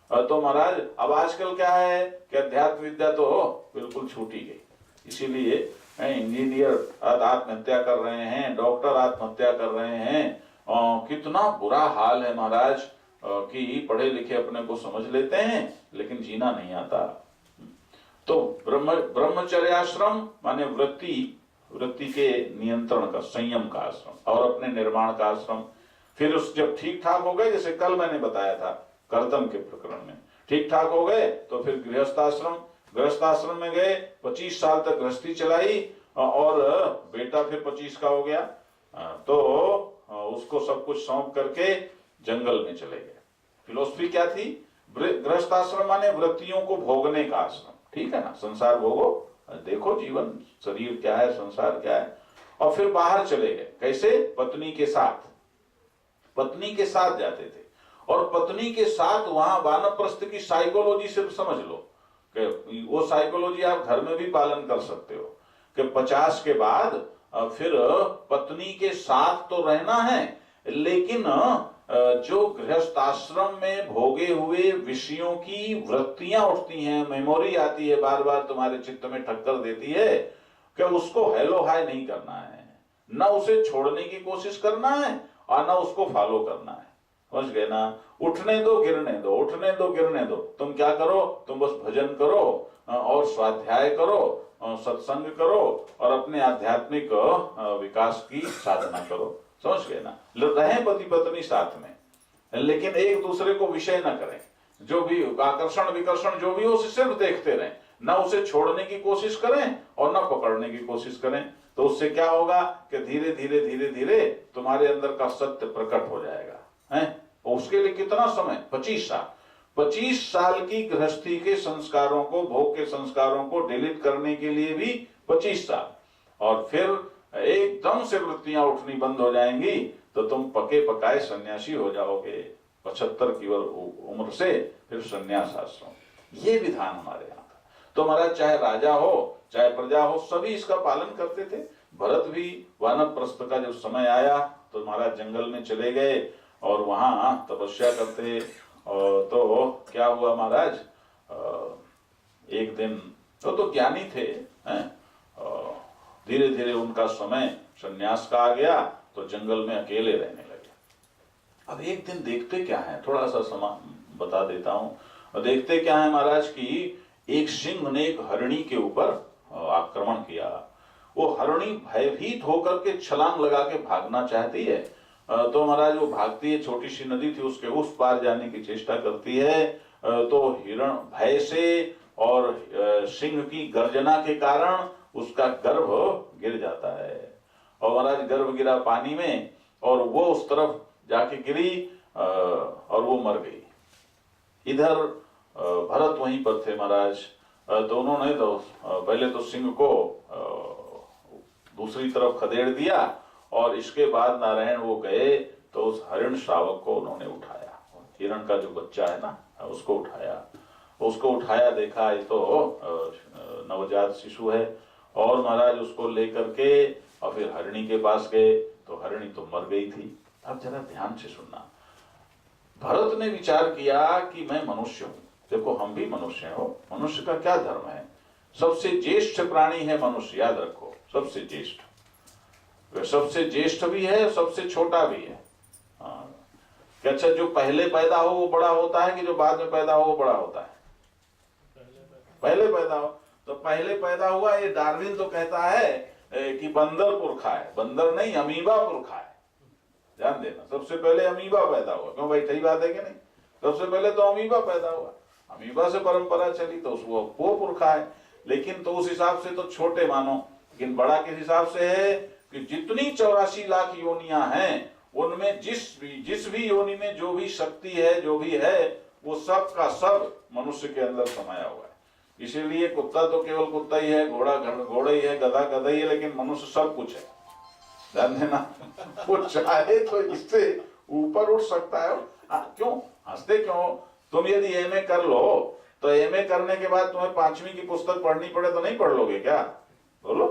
[SPEAKER 1] तो महाराज अब आजकल क्या है कि अध्यात्म विद्या तो बिल्कुल छूटी गई। इसीलिए इंजीनियर आत्महत्या कर रहे हैं, डॉक्टर आत्महत्या कर रहे हैं। कितना बुरा हाल है महाराज कि पढ़े लिखे अपने को समझ लेते हैं लेकिन जीना नहीं आता। तो ब्रह्मचर्याश्रम माने वृत्ति के नियंत्रण का, संयम का आश्रम और अपने निर्माण का आश्रम। फिर उस जब ठीक ठाक हो गए, जैसे कल मैंने बताया था कर्दम के प्रकरण में, ठीक ठाक हो गए तो फिर गृहस्थाश्रम में गए, 25 साल तक गृहस्थी चलाई और बेटा फिर 25 का हो गया तो उसको सब कुछ सौंप करके जंगल में चले गए। फिलोसफी क्या थी? गृहस्थाश्रम माने वृत्तियों को भोगने का आश्रम, ठीक है ना, संसार भोगो, देखो जीवन, शरीर क्या है, संसार क्या है। और फिर बाहर चले गए, कैसे? पत्नी के साथ जाते थे और पत्नी के साथ वहां वानप्रस्थ की साइकोलॉजी सिर्फ समझ लो कि वो साइकोलॉजी आप घर में भी पालन कर सकते हो कि 50 के बाद फिर पत्नी के साथ तो रहना है, लेकिन जो गृहस्थ आश्रम में भोगे हुए विषयों की वृत्तियां उठती हैं, मेमोरी आती है, बार बार तुम्हारे चित्त में ठक्कर देती है कि उसको हेलो हाय नहीं करना है, न उसे छोड़ने की कोशिश करना है और न उसको फॉलो करना है। समझ गए ना? उठने दो गिरने दो, उठने दो गिरने दो। तुम क्या करो? तुम बस भजन करो और स्वाध्याय करो, सत्संग करो और अपने आध्यात्मिक विकास की साधना करो। समझ गए ना? रहे पति पत्नी साथ में, लेकिन एक दूसरे को विषय न करें। जो भी आकर्षण विकर्षण जो भी हो उसे सिर्फ देखते रहें, न उसे छोड़ने की कोशिश करें और न पकड़ने की कोशिश करें। तो उससे क्या होगा कि धीरे धीरे धीरे धीरे तुम्हारे अंदर का सत्य प्रकट हो जाएगा, है? उसके लिए कितना समय? 25 साल। 25 साल की गृहस्थी के संस्कारों को, भोग के संस्कारों को डिलीट करने के लिए भी 25 साल। और फिर एकदम से वृत्तियां उठनी बंद हो जाएंगी तो तुम पके पकाए सन्यासी हो जाओगे। 75 की उम्र से फिर सन्यास आश्रम। ये विधान हमारे यहाँ का। तो हमारा चाहे राजा हो चाहे प्रजा हो, सभी इसका पालन करते थे। भरत भी वानप्रस्थ का जब समय आया तो महाराज जंगल में चले गए और वहां तपस्या करते। तो क्या हुआ महाराज, एक दिन तो ज्ञानी थे, धीरे धीरे उनका समय सन्यास का आ गया तो जंगल में अकेले रहने लगे। अब एक दिन देखते क्या है, थोड़ा सा समान बता देता हूं। देखते क्या है महाराज कि एक सिंह ने एक हरिणी के ऊपर आक्रमण किया। वो हरिणी भयभीत होकर के छलांग लगा के भागना चाहती है। तो महाराज वो भागती है, छोटी सी नदी थी उसके उस पार जाने की चेष्टा करती है। तो हिरण भय से और सिंह की गर्जना के कारण उसका गर्भ गिर जाता है और महाराज गर्भ गिरा पानी में और वो उस तरफ जाके गिरी और वो मर गई। इधर भरत वहीं पर थे महाराज। तो उन्होंने तो पहले तो सिंह को दूसरी तरफ खदेड़ दिया और इसके बाद नारायण वो गए तो उस हरिण श्रावक को उन्होंने उठाया, हिरण का जो बच्चा है ना उसको उठाया, देखा ये तो नवजात शिशु है और महाराज उसको लेकर के और फिर हरिणी के पास गए तो हरिणी तो मर गई थी। अब जरा ध्यान से सुनना, भरत ने विचार किया कि मैं मनुष्य हूं, देखो हम भी मनुष्य हैं, हो मनुष्य का क्या धर्म है, सबसे ज्येष्ठ प्राणी है मनुष्य, याद रखो सबसे ज्येष्ठ, वह सबसे ज्येष्ठ भी है सबसे छोटा भी है। हाँ, कि अच्छा जो पहले पैदा हो वो बड़ा होता है कि जो बाद में पैदा हो वो बड़ा होता है? पहले पैदा हो, तो पहले पैदा हुआ, ये डार्विन तो कहता है कि बंदर पुरखा है, बंदर नहीं अमीबा पुरखा है, ध्यान देना, सबसे पहले अमीबा पैदा हुआ, क्यों भाई सही बात है कि नहीं, सबसे पहले तो अमीबा पैदा हुआ, अमीबा से परंपरा चली तो वो पुरखा है, लेकिन तो उस हिसाब से तो छोटे मानो, लेकिन बड़ा किस हिसाब से है कि जितनी 84 लाख योनियां हैं उनमें जिस भी योनि में जो भी शक्ति है जो भी है वो सब का सब मनुष्य के अंदर समाया हुआ है। इसीलिए कुत्ता तो केवल कुत्ता ही है, घोड़ा घोड़ा ही है, गधा गधा ही है, लेकिन मनुष्य सब कुछ है, ध्यान देना। वो चाहे तो इससे ऊपर उठ सकता है। क्यों हंसते क्यों? तुम यदि एमए कर लो तो एमए करने के बाद तुम्हें 5वीं की पुस्तक पढ़नी पड़े तो नहीं पढ़ लोगे क्या? बोलो,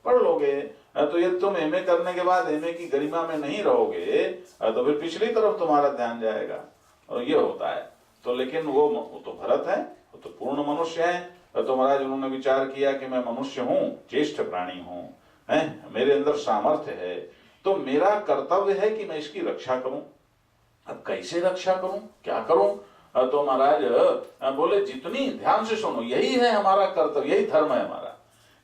[SPEAKER 1] पढ़ लोगे। तो यदि तुम एमए करने के बाद एमए की गरिमा में नहीं रहोगे तो फिर पिछली तरफ तुम्हारा ध्यान जाएगा, और ये होता है। तो लेकिन वो तो भरत है, वो तो पूर्ण मनुष्य है। तो महाराज उन्होंने विचार किया कि मैं मनुष्य हूँ, ज्येष्ठ प्राणी हूँ, है, मेरे अंदर सामर्थ्य है, तो मेरा कर्तव्य है कि मैं इसकी रक्षा करूं। अब कैसे रक्षा करूं, क्या करूं? तो महाराज बोले जितनी, ध्यान से सुनो, यही है हमारा कर्तव्य, यही धर्म है हमारा,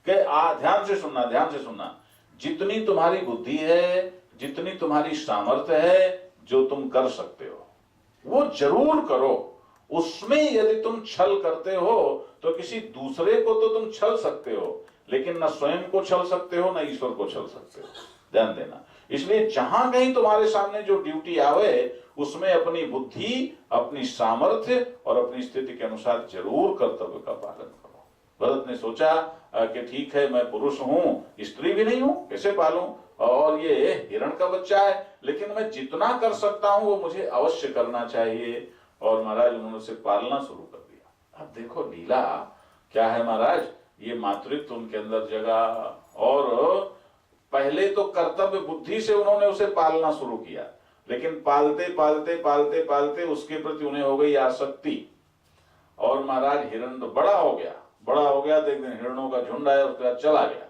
[SPEAKER 1] कि ध्यान से सुनना, ध्यान से सुनना, जितनी तुम्हारी बुद्धि है, जितनी तुम्हारी सामर्थ्य है, जो तुम कर सकते हो वो जरूर करो। उसमें यदि तुम छल करते हो तो किसी दूसरे को तो तुम छल सकते हो, लेकिन न स्वयं को छल सकते हो न ईश्वर को छल सकते हो, ध्यान देना। इसलिए जहां कहीं तुम्हारे सामने जो ड्यूटी आवे उसमें अपनी बुद्धि, अपनी सामर्थ्य और अपनी स्थिति के अनुसार जरूर कर्तव्य का पालन करो। भरत ने सोचा कि ठीक है, मैं पुरुष हूं, स्त्री भी नहीं हूं, कैसे पालूं, और ये हिरण का बच्चा है, लेकिन मैं जितना कर सकता हूं वो मुझे अवश्य करना चाहिए। और महाराज उन्होंने उसे पालना शुरू कर दिया। अब देखो लीला क्या है महाराज, ये मातृत्व उनके अंदर जगा, और पहले तो कर्तव्य बुद्धि से उन्होंने उसे पालना शुरू किया, लेकिन पालते पालते पालते पालते उसके प्रति उन्हें हो गई आसक्ति, और महाराज हिरण तो बड़ा हो गया, बड़ा हो गया तो एक दिन हिरणों का झुंड आया, उसके बाद चला गया।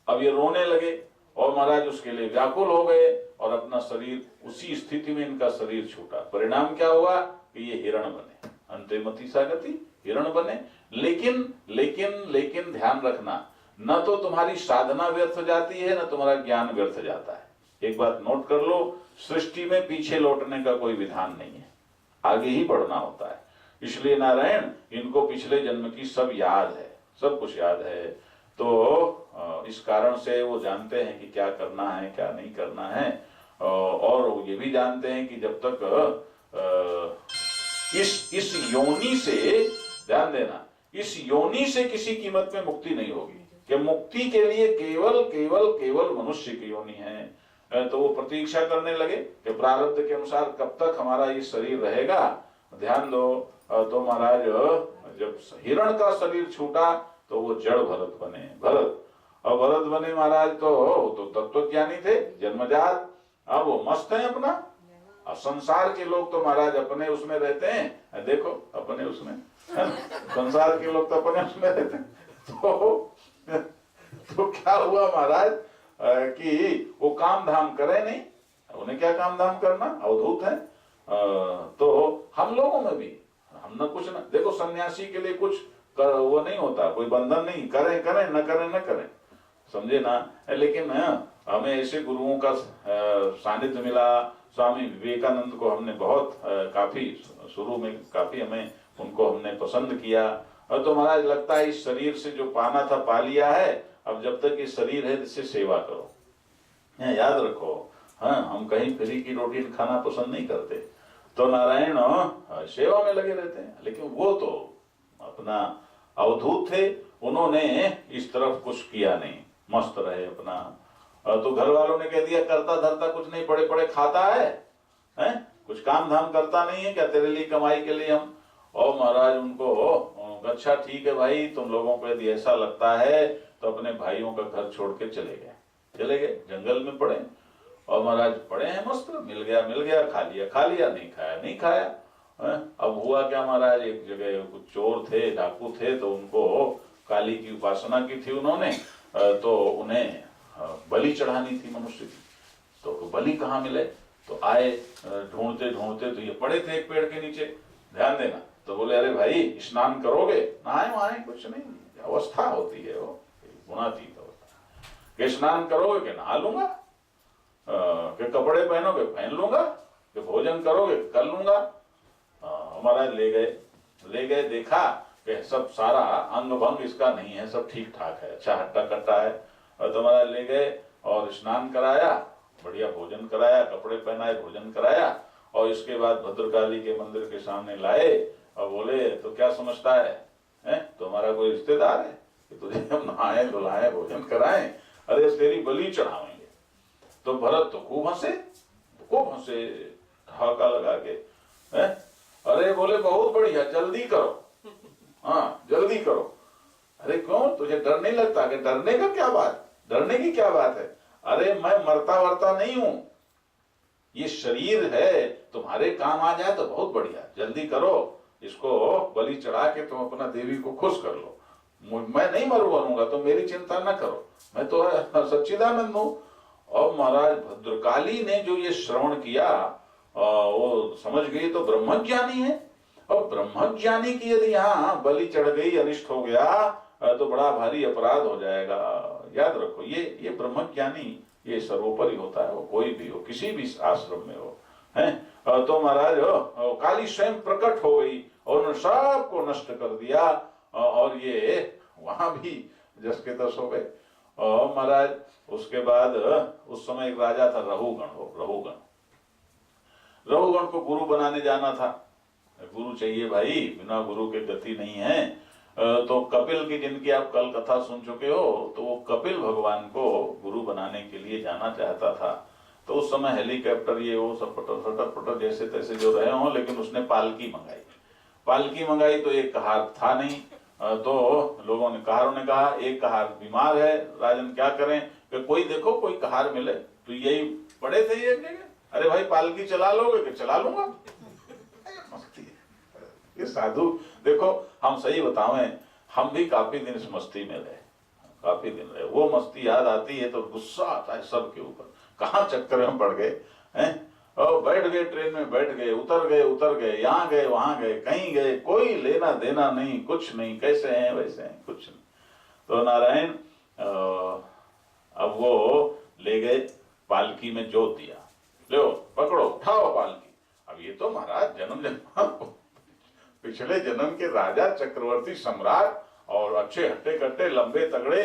[SPEAKER 1] अब ये रोने लगे और महाराज उसके लिए व्याकुल हो गए, और अपना शरीर, उसी स्थिति में इनका शरीर छूटा। परिणाम क्या हुआ कि ये हिरण बने, अंतमति सागति, हिरण बने। लेकिन लेकिन लेकिन ध्यान रखना, न तो तुम्हारी साधना व्यर्थ जाती है, न तुम्हारा ज्ञान व्यर्थ जाता है। एक बात नोट कर लो, सृष्टि में पीछे लौटने का कोई विधान नहीं है, आगे ही बढ़ना होता है। इसलिए नारायण इनको पिछले जन्म की सब याद है, सब कुछ याद है। तो इस कारण से वो जानते हैं कि क्या करना है क्या नहीं करना है, और वो ये भी जानते हैं कि जब तक इस योनि से, ध्यान देना, इस योनि से किसी कीमत में मुक्ति नहीं होगी, कि मुक्ति के लिए केवल केवल केवल मनुष्य की योनि है। तो वो प्रतीक्षा करने लगे कि प्रारब्ध के अनुसार कब तक हमारा ये शरीर रहेगा। ध्यान दो, तो महाराज जब हिरण का शरीर छूटा तो वो जड़ भरत बने, भरत। और भरत बने महाराज तो तत्वज्ञानी थे जन्मजात, अब वो मस्त है अपना। अब संसार के लोग तो महाराज अपने उसमें रहते हैं, देखो अपने उसमें, संसार के लोग तो अपने उसमें रहते हैं। तो क्या हुआ महाराज कि वो काम धाम करे नहीं, उन्हें क्या काम धाम करना, अवधूत है। तो हम लोगों में भी हम न कुछ न, देखो सन्यासी के लिए कुछ वो नहीं होता, कोई बंधन नहीं, करें करें न करें न करें, समझे ना। लेकिन हमें ऐसे गुरुओं का सानिध्य मिला, स्वामी विवेकानंद को हमने बहुत काफी शुरू में काफी हमें उनको हमने पसंद किया। और तो महाराज लगता है इस शरीर से जो पाना था पा लिया है, अब जब तक ये शरीर है इससे सेवा करो, याद रखो। हाँ, हम कहीं फ्री की रोटी खाना पसंद नहीं करते, तो नारायण सेवा में लगे रहते हैं। लेकिन वो तो अपना अवधूत थे, उन्होंने इस तरफ कुछ किया नहीं, मस्त रहे अपना। तो घर वालों ने कह दिया करता धरता कुछ नहीं, पड़े पड़े खाता है, कुछ काम धाम करता नहीं है क्या तेरे लिए कमाई के लिए हम। और महाराज उनको अच्छा ठीक है भाई, तुम लोगों को यदि ऐसा लगता है तो अपने भाइयों का घर छोड़ के चले गए, जंगल में पड़े। और महाराज पड़े हैं मस्त, मिल गया, खा लिया, नहीं खाया। अब हुआ क्या महाराज, एक जगह कुछ चोर थे, डाकू थे, तो उनको काली की उपासना की थी उन्होंने, तो उन्हें बलि चढ़ानी थी मनुष्य की। तो बलि कहाँ मिले, तो आए ढूंढते ढूंढते, तो ये पड़े थे एक पेड़ के नीचे, ध्यान देना। तो बोले अरे भाई स्नान करोगे? नहाए कुछ नहीं, अवस्था होती है वो गुणातीत अवस्था, कि स्नान करोगे कि नहा लूंगा, कि कपड़े पहनोगे पहन लूंगा, कि भोजन करोगे कर लूंगा। हमारा ले गए, देखा कि सब सारा अंग भंग इसका नहीं है, सब ठीक ठाक है, अच्छा हट्टा कट्टा है। और तुम्हारा ले गए और स्नान कराया, बढ़िया भोजन कराया, कपड़े पहनाए, भोजन कराया, और इसके बाद भद्रकाली के मंदिर के सामने लाए और बोले तो क्या समझता है तो हमारा कोई रिश्तेदार है कि तुझे हम नहाए धुलाए भोजन कराएं, अरे तेरी बलि चढ़ावेंगे। तो भरत तो खूब हंसे ठहाका लगा के, अरे बोले बहुत बढ़िया, जल्दी करो, हाँ जल्दी करो। अरे क्यों, तुझे डर नहीं लगता? कि डरने का क्या बात, डरने की क्या बात है? अरे मैं मरता वरता नहीं हूं, ये शरीर है, तुम्हारे काम आ जाए तो बहुत बढ़िया, जल्दी करो, इसको बलि चढ़ा के तुम अपना देवी को खुश कर लो। मैं नहीं मरूंगा, तो मेरी चिंता न करो, मैं तो सच्चिदानंद हूं। और महाराज भद्रकाली ने जो ये श्रवण किया, वो समझ गई तो ब्रह्मज्ञानी है, और ब्रह्मज्ञानी की यदि यहाँ बलि चढ़ गई, अनिष्ट हो गया, तो बड़ा भारी अपराध हो जाएगा। याद रखो, ये ब्रह्मज्ञानी ये सर्वोपरि होता है, वो कोई भी हो, किसी भी आश्रम में हो, हैं। तो महाराज काली स्वयं प्रकट हो गई और उन्होंने सबको नष्ट कर दिया, और ये वहां भी जस के तस हो गए। और महाराज उसके बाद उस समय एक राजा था रहुगण को गुरु बनाने जाना था। गुरु चाहिए भाई, बिना गुरु के गति नहीं है। तो कपिल की, जिनकी आप कल कथा सुन चुके हो, तो वो कपिल भगवान को गुरु बनाने के लिए जाना चाहता था। तो उस समय हेलीकॉप्टर ये वो सब पटर जैसे तैसे जो रहे हों, लेकिन उसने पालकी मंगाई तो एक कहार था नहीं। तो लोगों ने, कहारों ने कहा एक कहार बीमार है, राजन क्या करें, कि कोई देखो कोई कहार मिले। तो यही पड़े थे ये जगह, अरे भाई पालकी चला लोगे? कि चला लूंगा। मस्ती है ये साधु। देखो हम सही बतावें, हम भी काफी दिन इस मस्ती में रहे, वो मस्ती याद आती है तो गुस्सा आता है सबके ऊपर, कहाँ चक्कर में पड़ गए हैं। और बैठ गए ट्रेन में, बैठ गए, उतर गए, यहाँ गए वहां गए, कहीं गए, कोई लेना देना नहीं, कुछ नहीं, कैसे हैं वैसे हैं, कुछ नहीं। तो नारायण अब वो ले गए, पालकी में जोत दिया, लो पकड़ो उठाओ पालकी। अब ये तो महाराज जन्म पिछले जन्म के राजा चक्रवर्ती सम्राट, और अच्छे हट्टे कट्टे लंबे तगड़े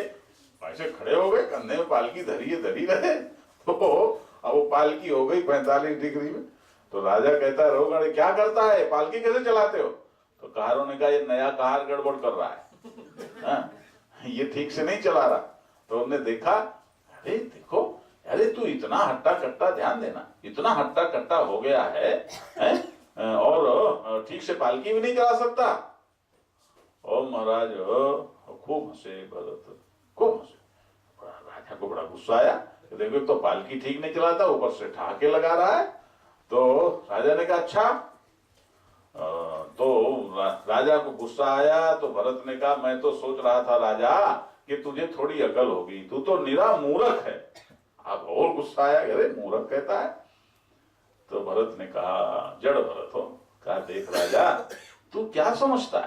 [SPEAKER 1] ऐसे खड़े हो गए, कंधे में पालकी धरी रहे। तो अब वो पालकी हो गई 45 डिग्री में। तो राजा कहता है रोगण क्या करता है, पालकी कैसे चलाते हो? तो कहारों ने कहा ये नया कहार गड़बड़ कर रहा है, ये ठीक से नहीं चला रहा। तो उन्होंने देखा, अरे देखो, अरे तू इतना हट्टा कट्टा, ध्यान देना, इतना हट्टा कट्टा हो गया है और ठीक से पालकी भी नहीं चला सकता। और महाराज खूब हंसे, भरत खूब हंसे। राजा को बड़ा गुस्सा आया, देखो तो पालकी ठीक नहीं चलाता, ऊपर से ठहाके लगा रहा है। तो राजा ने कहा अच्छा। तो राजा को गुस्सा आया, तो भरत ने कहा मैं तो सोच रहा था राजा कि तुझे थोड़ी अकल होगी, तू तो निरा मूर्ख है। अब और गुस्सा आया, अरे मूर्ख कहता है। तो भरत ने कहा, जड़ भरत हो, कहा देख राजा तू क्या समझता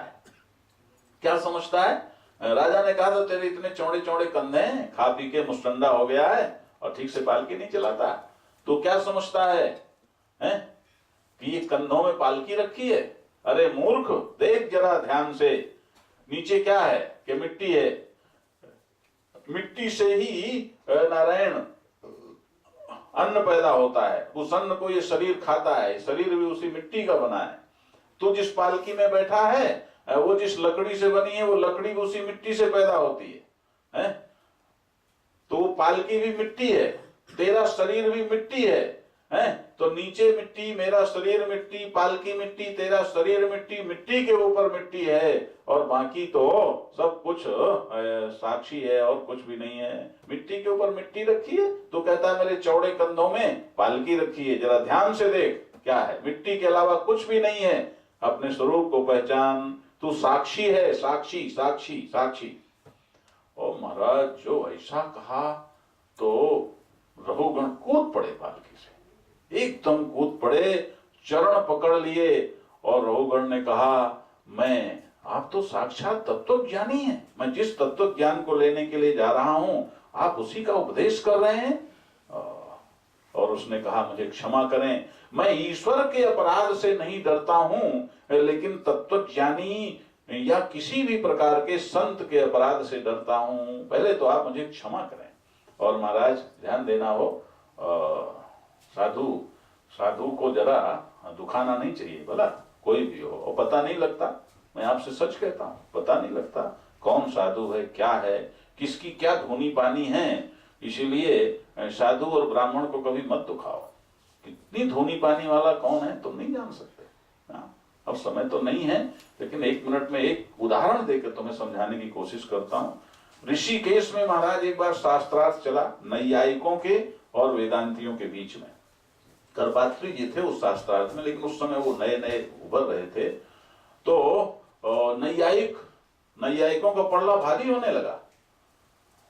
[SPEAKER 1] है? राजा ने कहा तो तेरे इतने चौड़े चौड़े कंधे हैं, खा पी के मुस्टंडा हो गया है और ठीक से पालकी नहीं चलाता, तू क्या समझता है कि ये कंधों में पालकी रखी है? अरे मूर्ख, देख जरा ध्यान से, नीचे क्या है कि मिट्टी है, मिट्टी से ही नारायण अन्न पैदा होता है, उस अन्न को ये शरीर खाता है, शरीर भी उसी मिट्टी का बना है। तो जिस पालकी में बैठा है वो जिस लकड़ी से बनी है, वो लकड़ी भी उसी मिट्टी से पैदा होती है, तो वो पालकी भी मिट्टी है, तेरा शरीर भी मिट्टी है, है, तो नीचे मिट्टी, मेरा शरीर मिट्टी, पालकी मिट्टी, तेरा शरीर मिट्टी, मिट्टी के ऊपर मिट्टी है, और बाकी तो सब कुछ साक्षी है और कुछ भी नहीं है। मिट्टी के ऊपर मिट्टी रखी है, तो कहता है मेरे चौड़े कंधों में पालकी रखी है, जरा ध्यान से देख क्या है, मिट्टी के अलावा कुछ भी नहीं है, अपने स्वरूप को पहचान, तू साक्षी है, साक्षी साक्षी साक्षी। और महाराज जो ऐसा कहा तो रघुगण कूद पड़े पालकी से, एकदम कूद पड़े, चरण पकड़ लिए, और रघुगण ने कहा मैं, आप तो साक्षात तत्व ज्ञानी हैं, मैं जिस तत्व ज्ञान को लेने के लिए जा रहा हूं आप उसी का उपदेश कर रहे हैं। और उसने कहा मुझे क्षमा करें, मैं ईश्वर के अपराध से नहीं डरता हूं, लेकिन तत्वज्ञानी या किसी भी प्रकार के संत के अपराध से डरता हूं, पहले तो आप मुझे क्षमा करें। और महाराज ध्यान देना हो, साधु को जरा दुखाना नहीं चाहिए, भला कोई भी हो, और पता नहीं लगता, मैं आपसे सच कहता हूं, पता नहीं लगता कौन साधु है, क्या है, किसकी क्या धुनी पानी है, इसीलिए साधु और ब्राह्मण को कभी मत दुखाओ, कितनी धोनी पानी वाला कौन है तुम नहीं जान सकते। अब समय तो नहीं है, लेकिन 1 मिनट में एक उदाहरण देकर तुम्हें समझाने की कोशिश करता हूं। ऋषिकेश में महाराज एक बार शास्त्रार्थ चला नैयायिकों के और वेदांतियों के बीच में। करपात्री जी थे उस शास्त्रार्थ में, लेकिन उस समय वो नए नए उभर रहे थे, तो नैयायिकों का पड़ला भारी होने लगा।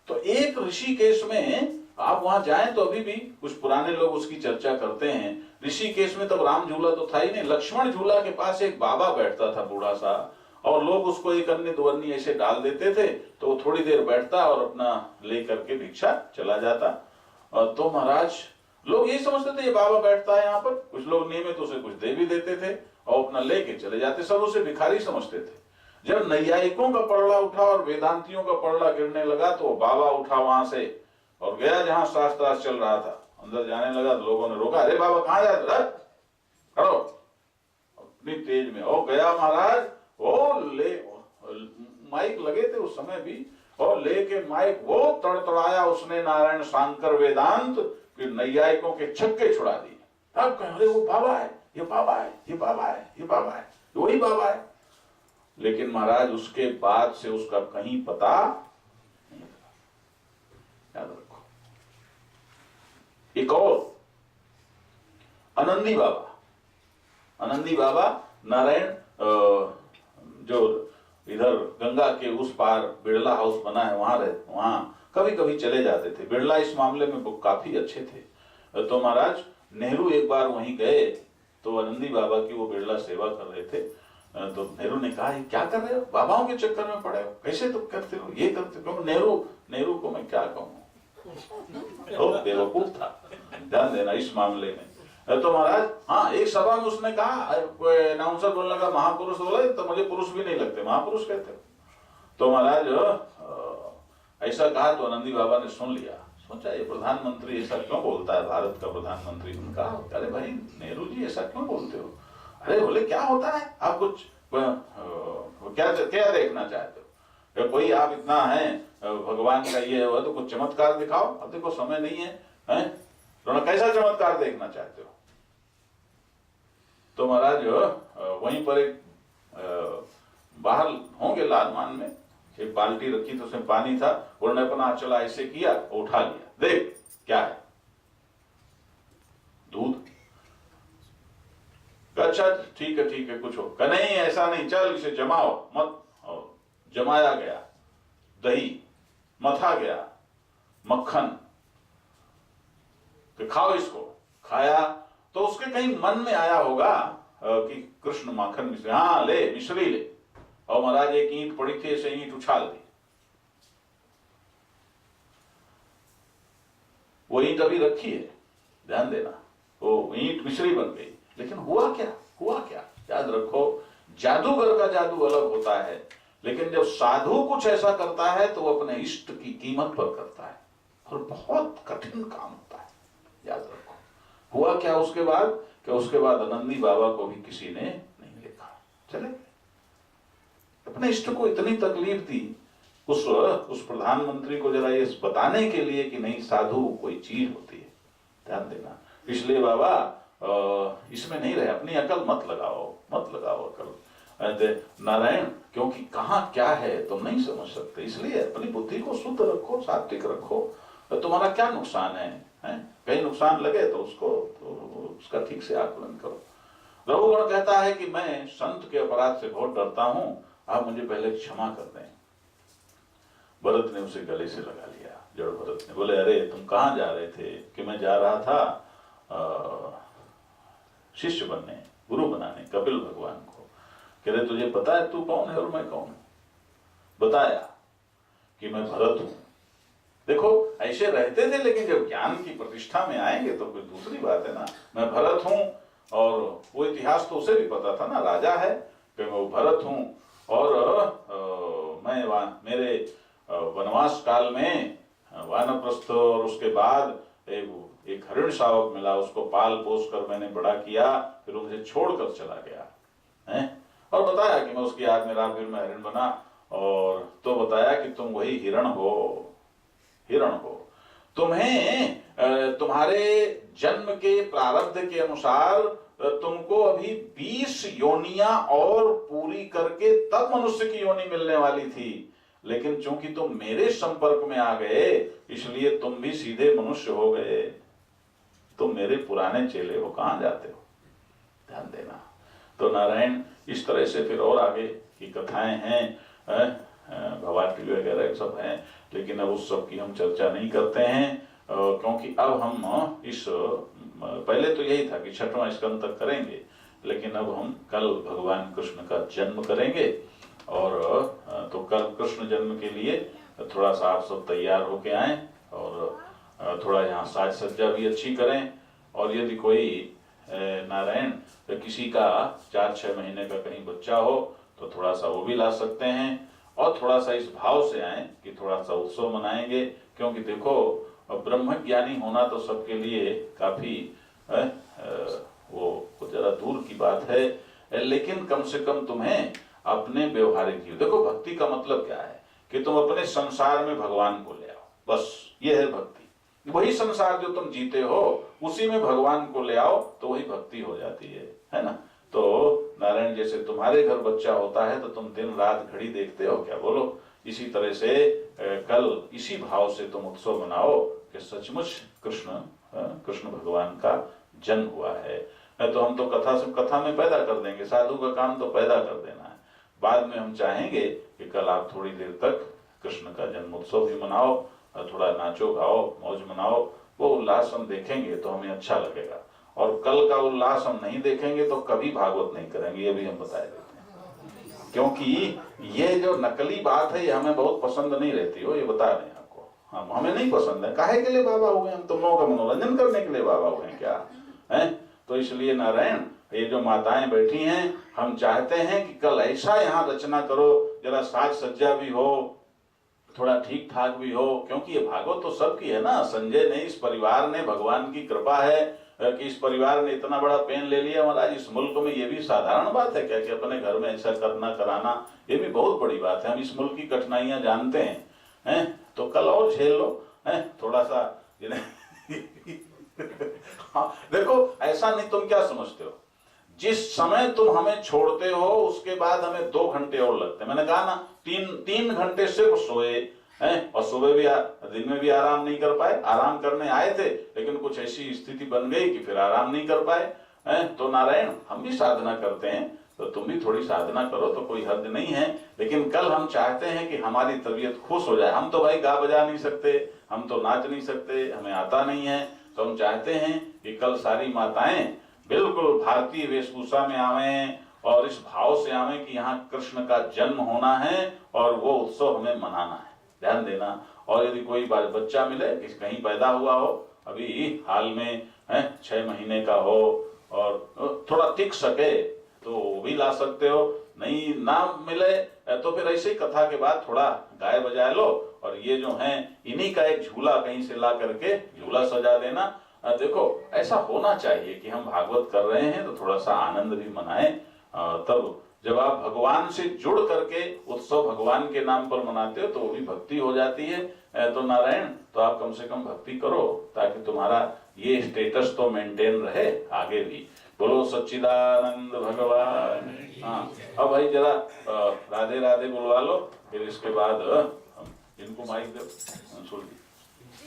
[SPEAKER 1] तो एक ऋषिकेश में आप वहां जाएं तो अभी भी कुछ पुराने लोग उसकी चर्चा करते हैं। ऋषिकेश में तब राम झूला तो था ही नहीं, लक्ष्मण झूला के पास एक बाबा बैठता था बूढ़ा सा, और लोग उसको एक अन्य दो अन्य ऐसे डाल देते थे, तो वो थोड़ी देर बैठता और अपना ले करके भिक्षा चला जाता। तो महाराज लोग यही समझते थे ये बाबा बैठता है यहाँ पर, कुछ लोग नियमित उसे कुछ दे भी देते थे और अपना लेके चले जाते, सब उसे भिखारी समझते थे। जब नैयायिकों का पड़ला उठा और वेदांतियों का पड़ला गिरने लगा, तो बाबा उठा वहां से और गया जहां शास्त्रार्थ चल रहा था, अंदर जाने लगा तो लोगों ने रोका, अरे बाबा कहाँ जा रहे, खड़ो, अपनी तेज में। और गया महाराज, वो ले माइक लगे थे उस समय भी, और लेके माइक वो तड़तड़ाया उसने नारायण शांकर वेदांत कि नैयायिकों के छक्के छुड़ा दिए। अब कह अरे वो बाबा है, ये बाबा है, ये बाबा है, ये बाबा है, वही बाबा है। लेकिन महाराज उसके बाद से उसका कहीं पता नहीं लगा, याद रखो। एक और आनंदी बाबा नारायण जो इधर गंगा के उस पार बिड़ला हाउस बना है वहां कभी कभी चले जाते थे। बिड़ला इस मामले में वो काफी अच्छे थे। तो महाराज नेहरू एक बार वहीं गए, तो आनंदी बाबा की वो बिड़ला सेवा कर रहे थे। तो नेहरू ने कहा ये क्या कर रहे हो, बाबाओं के चक्कर में पड़े हो, कैसे तुम करते हो, ये करते हो। नेहरू को मैं क्या कहूँ, बेवकूफ था, ध्यान देना इस मामले में। तो महाराज हाँ, एक सभा में उसने कहा, अनाउंसर बोलने लगा महापुरुष, बोला तो मुझे पुरुष भी नहीं लगते, महापुरुष कहते हो। तो महाराज ऐसा कहा तो आनंदी बाबा ने सुन लिया, सोचा ये प्रधानमंत्री ऐसा क्यों बोलता है, भारत का प्रधानमंत्री। उनका अरे भाई नेहरू जी ऐसा क्यों बोलते हो। अरे बोले क्या होता है, आप कुछ क्या देखना चाहते हो, कोई आप इतना है भगवान का ये हो तो कुछ चमत्कार दिखाओ। अब देखो समय नहीं है, तो कैसा चमत्कार देखना चाहते हो। तो महाराज वहीं पर एक बाहर होंगे लालमान में एक बाल्टी रखी, तो उसमें पानी था, उन्होंने अपना चला ऐसे किया, उठा लिया, देख क्या है, दूध। अच्छा ठीक है कुछ हो, नहीं ऐसा नहीं, चल इसे जमाओ मत। जमाया गया, दही मथा गया, मक्खन, तो खाओ इसको। खाया तो उसके कहीं मन में आया होगा कि कृष्ण माखन मिश्री, हाँ ले मिश्री ले। और महाराज एक ईंट पड़ी थी, ऐसे ईंट उछाल दी, वो ईंट अभी रखी है, ध्यान देना, वो ईंट मिश्री बन गई। लेकिन हुआ क्या, याद रखो, जादूगर का जादू अलग होता है, लेकिन जब साधु कुछ ऐसा करता है तो वो अपने इष्ट की कीमत पर करता है, और बहुत कठिन काम होता है, याद रखो। हुआ क्या उसके बाद आनंदी बाबा को भी किसी ने नहीं देखा, चले अपने इष्ट को इतनी तकलीफ दी उस प्रधानमंत्री को, जरा ये बताने के लिए कि नहीं साधु कोई चीज होती है। ध्यान देना, इसलिए बाबा इसमें नहीं रहे, अपनी अकल मत लगाओ अकल नारायण, क्योंकि कहाँ क्या है तुम नहीं समझ सकते, इसलिए अपनी बुद्धि को शुद्ध रखो, सात्विक रखो। तो तुम्हारा क्या नुकसान है? कहीं नुकसान लगे तो उसका ठीक से आकलन करो। रघुगण कहता है कि मैं संत के अपराध से बहुत डरता हूं, आप मुझे पहले क्षमा कर दें। भरत ने उसे गले से लगा लिया। जड़ भरत ने बोले, अरे तुम कहाँ जा रहे थे? कि मैं जा रहा था शिष्य बनने, गुरु बनाने कपिल भगवान को। कह रहे तुझे पता है तू कौन है और मैं कौन हूं? बताया कि मैं भरत हूं। देखो ऐसे रहते थे, लेकिन जब ज्ञान की प्रतिष्ठा में आएंगे तो कोई दूसरी बात है ना। मैं भरत हूं, और वो इतिहास तो उसे भी पता था ना, राजा है, कि मैं वो भरत हूं। और मैं मेरे वनवास काल में वानप्रस्थ और उसके बाद एक हरिण शावक मिला, उसको पाल पोस कर मैंने बड़ा किया, फिर मुझे छोड़कर चला गया है। और बताया कि मैं उसकी आग में रात फिर मैं हरिण बना। और तो बताया कि तुम वही हिरण हो तुम्हें तुम्हारे जन्म के प्रारब्ध के अनुसार तुमको अभी 20 योनियां और पूरी करके तब मनुष्य की योनि मिलने वाली थी, लेकिन चूंकि तुम मेरे संपर्क में आ गए इसलिए तुम भी सीधे मनुष्य हो गए। तुम मेरे पुराने चेले हो, कहां जाते हो? ध्यान देना। तो नारायण इस तरह से फिर और आगे की कथाएं हैं, भवाटी वगैरह सब हैं, लेकिन अब उस सब की हम चर्चा नहीं करते हैं, क्योंकि अब हम इस पहले तो यही था कि 6वां स्कंद तक करेंगे, लेकिन अब हम कल भगवान कृष्ण का जन्म करेंगे। और तो कल कृष्ण जन्म के लिए थोड़ा सा आप सब तैयार होके आए, और थोड़ा यहाँ साज सज्जा भी अच्छी करें। और यदि कोई नारायण किसी का 4-6 महीने का कहीं बच्चा हो तो थोड़ा सा वो भी ला सकते हैं, और थोड़ा सा इस भाव से आए कि थोड़ा सा उत्सव मनाएंगे। क्योंकि देखो ब्रह्म ज्ञानी होना तो सबके लिए काफी वो जरा दूर की बात है, लेकिन कम से कम तुम्हें अपने व्यवहारिक जीवन, देखो भक्ति का मतलब क्या है कि तुम अपने संसार में भगवान को ले आओ, बस ये है भक्ति। वही संसार जो तुम जीते हो उसी में भगवान को ले आओ तो वही भक्ति हो जाती है ना। तो नारायण जैसे तुम्हारे घर बच्चा होता है तो तुम दिन रात घड़ी देखते हो क्या? बोलो। इसी तरह से कल इसी भाव से तुम उत्सव मनाओ कि सचमुच कृष्ण भगवान का जन्म हुआ है। तो हम तो कथा में पैदा कर देंगे, साधु का काम तो पैदा कर देना है। बाद में हम चाहेंगे कि कल आप थोड़ी देर तक कृष्ण का जन्मोत्सव भी मनाओ, थोड़ा नाचो गाओ मौज मनाओ, वो उल्लास हम देखेंगे तो हमें अच्छा लगेगा। और कल का उल्लास हम नहीं देखेंगे तो कभी भागवत नहीं करेंगे, ये भी हम बता देते हैं। क्योंकि ये जो नकली बात है ये हमें बहुत पसंद नहीं रहती हो, ये बता रहे हैं आपको। हम हमें नहीं पसंद है। काहे के लिए बाबा हुए हम? तुम लोगों का मनोरंजन करने के लिए बाबा हुए हैं क्या है? तो इसलिए नारायण ये जो माताएं बैठी हैं, हम चाहते हैं कि कल ऐसा यहाँ रचना करो, जरा साज सज्जा भी हो, थोड़ा ठीक ठाक भी हो। क्योंकि ये भागवत तो सबकी है ना। संजय ने, इस परिवार ने, भगवान की कृपा है कि इस परिवार ने इतना बड़ा पेन ले लिया महाराज। इस मुल्क में ये भी साधारण बात है क्या कि अपने घर में ऐसा करना कराना, ये भी बहुत बड़ी बात है। हम इस मुल्क की कठिनाइयां जानते हैं, तो कल और झेल लो थोड़ा सा। हाँ, देखो ऐसा नहीं, तुम क्या समझते हो, जिस समय तुम हमें छोड़ते हो उसके बाद हमें 2 घंटे और लगते हैं। मैंने कहा ना 3 घंटे सिर्फ सोए हैं, और सुबह भी दिन में भी आराम नहीं कर पाए। आराम करने आए थे लेकिन कुछ ऐसी स्थिति बन गई कि फिर आराम नहीं कर पाए हैं। तो नारायण हम भी साधना करते हैं, तो तुम भी थोड़ी साधना करो, तो कोई हद नहीं है। लेकिन कल हम चाहते हैं कि हमारी तबीयत खुश हो जाए। हम तो भाई गा बजा नहीं सकते, हम तो नाच नहीं सकते, हमें आता नहीं है। तो हम चाहते हैं कि कल सारी माताएं बिल्कुल भारतीय वेशभूषा में आवें, और इस भाव से आवें कि यहाँ कृष्ण का जन्म होना है और वो उत्सव हमें मनाना है। ध्यान देना। और यदि कोई बच्चा मिले, कहीं पैदा हुआ हो अभी हाल में 6 महीने का हो और थोड़ा टिक सके तो वो भी ला सकते हो। नहीं ना मिले तो फिर ऐसे ही कथा के बाद थोड़ा गाय बजा लो, और ये जो है इन्हीं का एक झूला कहीं से ला करके झूला सजा देना। देखो ऐसा होना चाहिए कि हम भागवत कर रहे हैं तो थोड़ा सा आनंद भी मनाएं, तब जब आप भगवान से जुड़ करके उत्सव भगवान के नाम पर मनाते हो तो वो भी भक्ति हो जाती है। तो नारायण, तो आप कम से कम भक्ति करो ताकि तुम्हारा ये स्टेटस तो मेंटेन रहे आगे भी। बोलो सच्चिदानंद भगवान। हाँ, अब भाई जरा राधे राधे बुलवा लो, फिर इसके बाद हम इनको माइक दो। सुन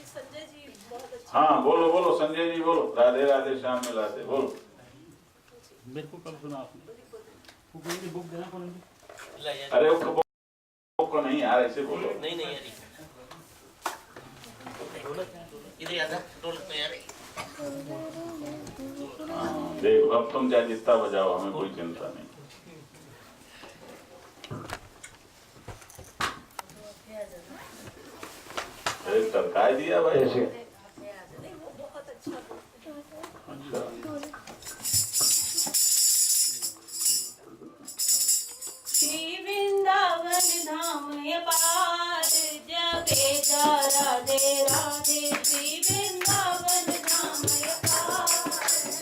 [SPEAKER 2] संजय जी बहुत अच्छा।
[SPEAKER 1] हाँ बोलो बोलो संजय जी बोलो, राधे राधे श्याम मिलाते बोलो।
[SPEAKER 3] मेरे को कब सुना आपने? वो कोई भी बुक देना कौन?
[SPEAKER 1] अरे वो बुक को नहीं यार, ऐसे बोलो।
[SPEAKER 4] नहीं नहीं यार, इधर आजा, ढोलक तो यार।
[SPEAKER 1] हाँ, देखो अब तुम चाहे जितना बजाओ, हमें कोई चिंता नहीं। अरे टरकाई दिया भाई।
[SPEAKER 2] नहीं, वो बहुत अच्छा। श्री वृंदावन धाम अपार, जपे जा राधे राधे। श्री वृंदावन धाम अपार,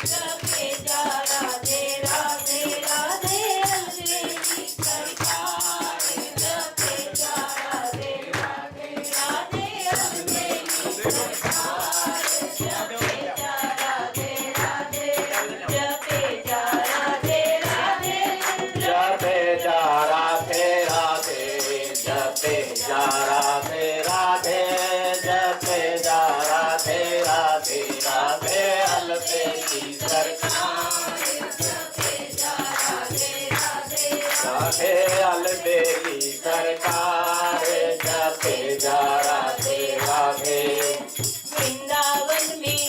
[SPEAKER 2] जपे जा राधे राधे राधे। अलवेली सरकार, जपे जा राधे राधे राधे। अलवेली सरकार, जपे जा राधे राधे, जपे जा राधे राधे।
[SPEAKER 4] जपे जा राधे राधे, जपे जा राधे राधे, जपे जा राधे राधे राधे। अलवेली सरकार,
[SPEAKER 2] जपे जा राधे राधे
[SPEAKER 4] राधे। अलवेली सरकार, जपे जा राधे राधे।
[SPEAKER 2] वृंदावन में,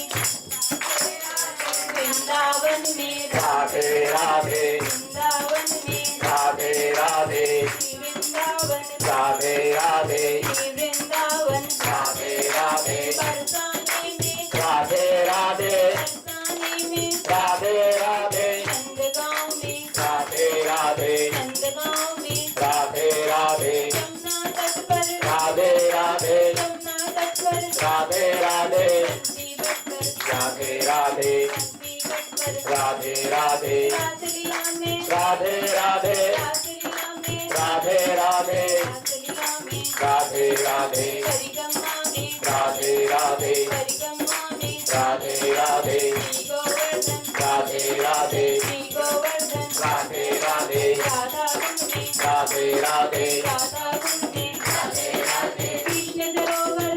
[SPEAKER 2] वृंदावन में
[SPEAKER 4] राधे राधे,
[SPEAKER 2] वृंदावन में
[SPEAKER 4] राधे राधे,
[SPEAKER 2] वृंदावन,
[SPEAKER 4] राधे राधे,
[SPEAKER 2] वृंदावन
[SPEAKER 4] राधे राधे,
[SPEAKER 2] बरसाने में,
[SPEAKER 4] राधे राधे,
[SPEAKER 2] बरसाने में
[SPEAKER 4] राधे राधे,
[SPEAKER 2] नंदगांव में,
[SPEAKER 4] राधे राधे,
[SPEAKER 2] नंदगांव में
[SPEAKER 4] राधे राधे,
[SPEAKER 2] यमुना तट पर,
[SPEAKER 4] राधे राधे,
[SPEAKER 2] यमुना तट पर
[SPEAKER 4] राधे राधे,
[SPEAKER 2] हंसी बटकर,
[SPEAKER 4] राधे राधे,
[SPEAKER 2] हंसी बटकर
[SPEAKER 4] राधे राधे,
[SPEAKER 2] रासलीला में,
[SPEAKER 4] राधे राधे,
[SPEAKER 2] रासलीला में,
[SPEAKER 4] राधे राधे,
[SPEAKER 2] रासलीला में,
[SPEAKER 4] राधे राधे,
[SPEAKER 2] परिगम्मा में,
[SPEAKER 4] राधे राधे,
[SPEAKER 2] परिगम्मा में
[SPEAKER 4] राधे राधे,
[SPEAKER 2] श्री गोवर्धन,
[SPEAKER 4] राधे राधे,
[SPEAKER 2] श्री गोवर्धन
[SPEAKER 4] राधे राधे,
[SPEAKER 2] राधा कुंड में,
[SPEAKER 4] राधे राधे,
[SPEAKER 2] राधा कुंड में, कृष्ण सरोवर,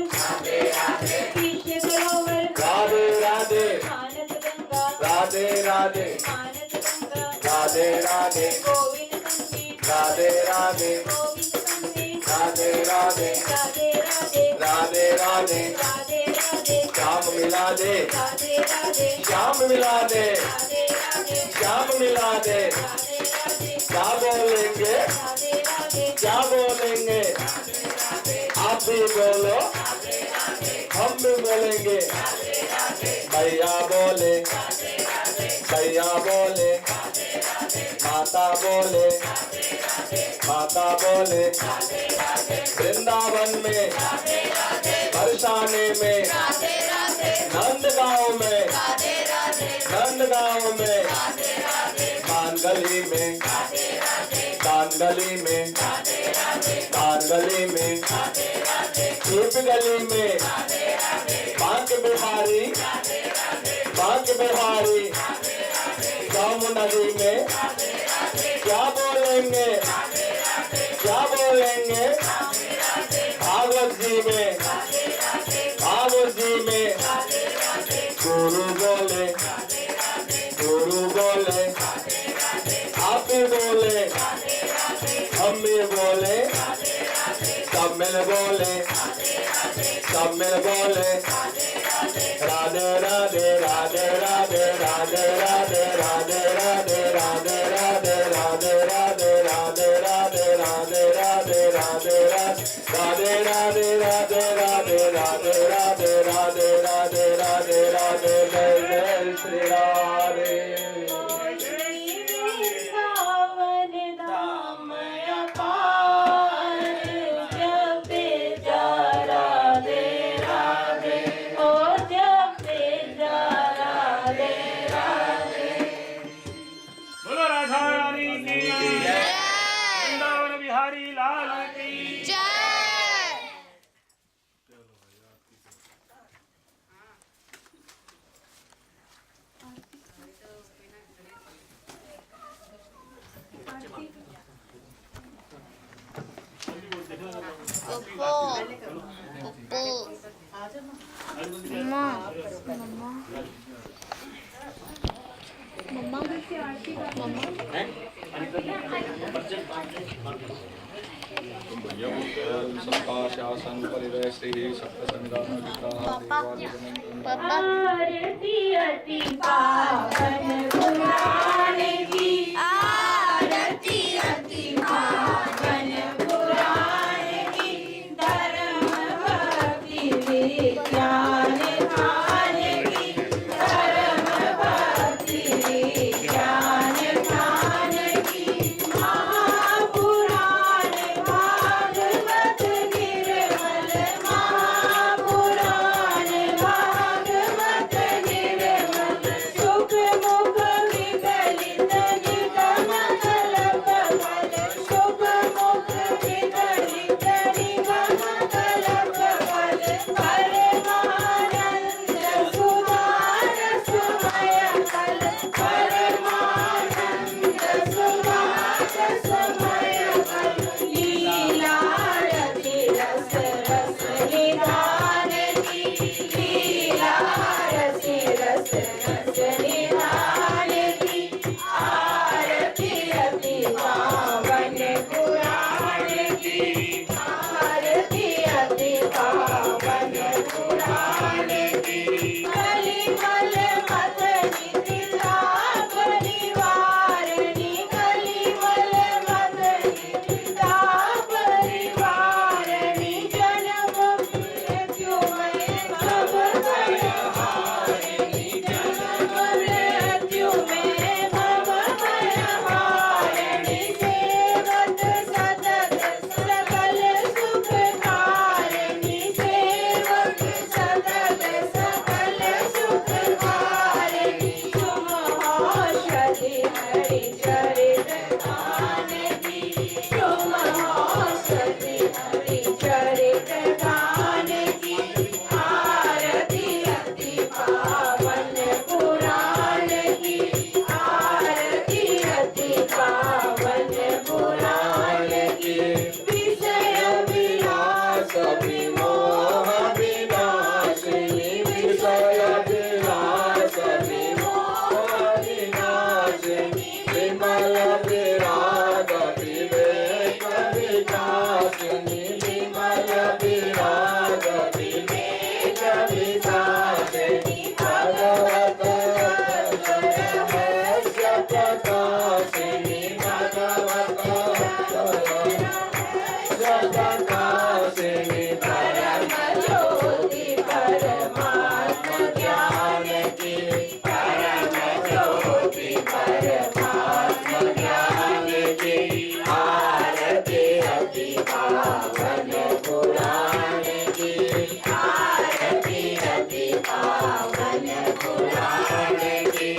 [SPEAKER 2] कृष्ण सरोवर,
[SPEAKER 4] राधे राधे,
[SPEAKER 2] मानस गंगा,
[SPEAKER 4] राधे राधे,
[SPEAKER 2] मानस गंगा,
[SPEAKER 4] राधे राधे,
[SPEAKER 2] गोविंद संगीत,
[SPEAKER 4] राधे राधे,
[SPEAKER 2] गोविंद संगीत,
[SPEAKER 4] राधे राधे,
[SPEAKER 2] राधे राधे,
[SPEAKER 4] राधे राधे,
[SPEAKER 2] राधे राधे,
[SPEAKER 4] श्याम मिला दे,
[SPEAKER 2] राधे राधे,
[SPEAKER 4] श्याम मिला दे,
[SPEAKER 2] राधे राधे,
[SPEAKER 4] श्याम मिला दे।
[SPEAKER 2] राधे राधे,
[SPEAKER 4] क्या बोलेंगे,
[SPEAKER 2] राधे राधे,
[SPEAKER 4] क्या बोलेंगे, आप भी बोलो, हम भी बोलेंगे। भैया बोले, भैया बोले, माता बोले, माता बोले, वृंदावन में, बरसाने में, नंदगांव में, नंदगांव में, कानगली में, कानगली में, कानगली में, चीप गली में, बांक बिहारी, बांक बिहारी, गम नदी में, क्या बोलेंगे, क्या बोलेंगे, भागवत जी में, भागवत जी में, गुरु बोले, गुरु बोले, आप भी बोले, हम भी बोले, सब मिल बोले, सब मिल बोले, राधे राधे, राधे राधे, राधे राधे, राधे राधे, राधे राधे, राधे राधे, राधे राधे, राधे राधे, राधे राधे, राधे राधे, राधे राधे, राधे राधे, राधे राधे, राधे जय जय श्री राधे।
[SPEAKER 2] श्री वृंदावन धाम अपार, जपे जा राधे राधे, ओ जपे जा राधे राधे।
[SPEAKER 3] बोलो राधा रानी की जय।
[SPEAKER 4] शासन परिवेष्टि
[SPEAKER 2] आरती अति पावन पुराण की आरती अति पावन पुराण की धर्म भक्ति विज्ञान ध्यान की धर्म भक्ति विज्ञान ध्यान की महापुराण भागवत निर्मल महापुराण भागवत निर्मल सुख मुख विकलित निगम कल्प फल सुख मुख विकलित निगम कल्प फल परमानंद सुधार सुमय फल परमानंद सुधार सुमय फल लीला रति रस रस निधान की लीला रति रस रस निधान की आरती अति पावन पुराण की आरती अति पावन पुराण की कलिमल मत नितिला परिवारिणी कलिमल मत नितिला परिवारिणी जन्म मृत्युमय भव भयहारिणी जन्म मृत्युमय भव भयहारिणी सेवत सतत सकल सुखकारिणी सेवत सतत सकल सुखकारिणी तुम औषधि हरि चरित गान की तुम औषधि हरि चरित गान की आरती अति पावन पुराण की आरती अति पावन पुराण की विषय विलास
[SPEAKER 4] विमोह विनाशिनी विषय विलास विमोह विनाशिनी विमल विराग विवेक विकासिनी विमल विराग विवेक विकासिनी भगवत रहस्य प्रकाशिनी भगवत प्रकाशिनी
[SPEAKER 2] परम ज्योति परमात्म ज्ञान की परम ज्योति परमात्म ज्ञान की आरती अति पावन पुराण की आरती अति पावन पुराण की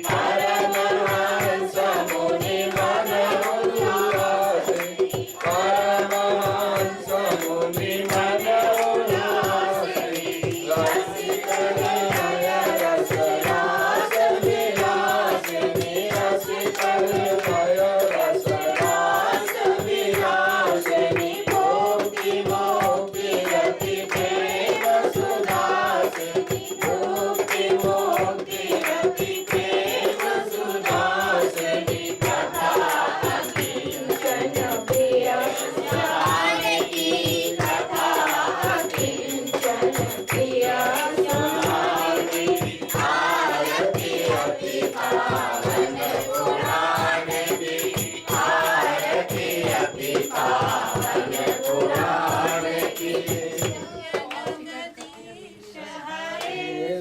[SPEAKER 2] परमहंस मुनि मन उल्लासिनी
[SPEAKER 4] परमहंस मुनि मन उल्लासिनी रसिक हृदय रस रास विलासिनी रसिक हृदय रस रास
[SPEAKER 2] विलासिनी भोक्ति मोक्ति रति प्रेम सुधासिनी भोक्ति मोक्ति रति प्रेम सुधासिनी कथा किंचन प्रिय ज्ञान की कथा किंचन प्रिय ज्ञान की आरती अति पावन पुराण की आरती अति पावन पुराण की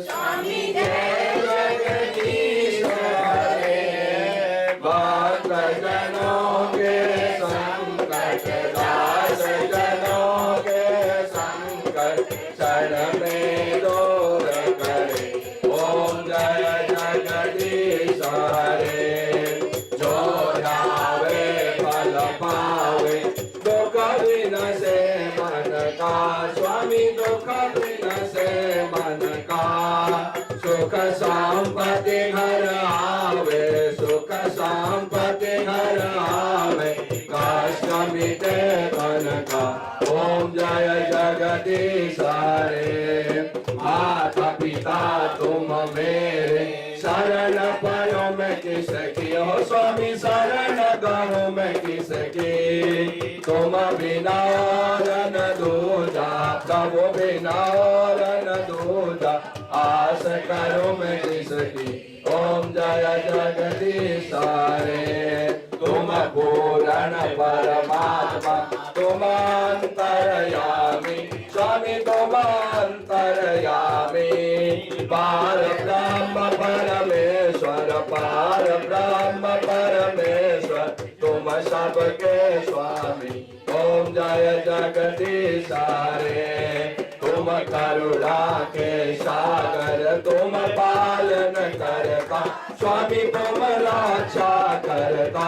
[SPEAKER 2] स्वामी जय
[SPEAKER 4] जगदीश हरे भक्त जनों के संकट दास जनों के संकट क्षण में दूर करे ओम जय जगदीश हरे जो ध्यावे फल पावे दुख विनसे मन का स्वामी दुख विनसे मन का सुख संपत्ति घर आवे सुख संपत्ति घर आवे कष्ट मिटे मन का ओम जय जगदीश जगदीश हरे। माता पिता तुम मेरे शरण पड़ो मैं किसकी हो स्वामी शरण करो मैं किसकी। तुम बिना और न दूजा प्रभु बिना और न दूजा आस करो मैं किसकी। ओम जय जगदीश हरे। तुम पूर्ण परमात्मा तुम अंतर्यामी स्वामी तुम अंतर्यामी। पार ब्रह्म परमेश्वर पार ब्रह्म परमेश्वर तुम सबके स्वामी। ओम जय जगदीश हरे। तुम करुणा के सागर तुम पालन करता स्वामी तुम रक्षा करता।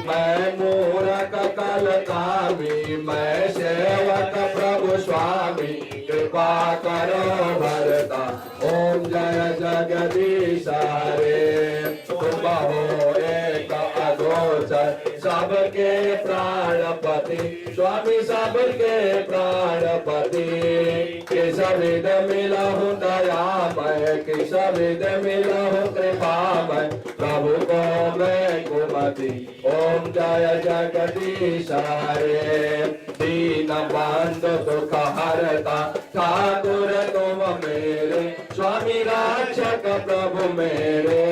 [SPEAKER 4] मैं मूरख कलकामी मैं सेवक प्रभु स्वामी कृपा करो भरता। ओम जय जगदीश हरे। तुम हो एक अगोचर सबके प्राणपति स्वामी सबके प्राणपति। किस विध मिलहु दयामय किस विध मिलहु कृपामय प्रभु को मैं कुमति। ओम जय जगदीश हरे। दीन बंधु दुख हरता ठाकुर तुम मेरे स्वामी रक्षक प्रभु मेरे।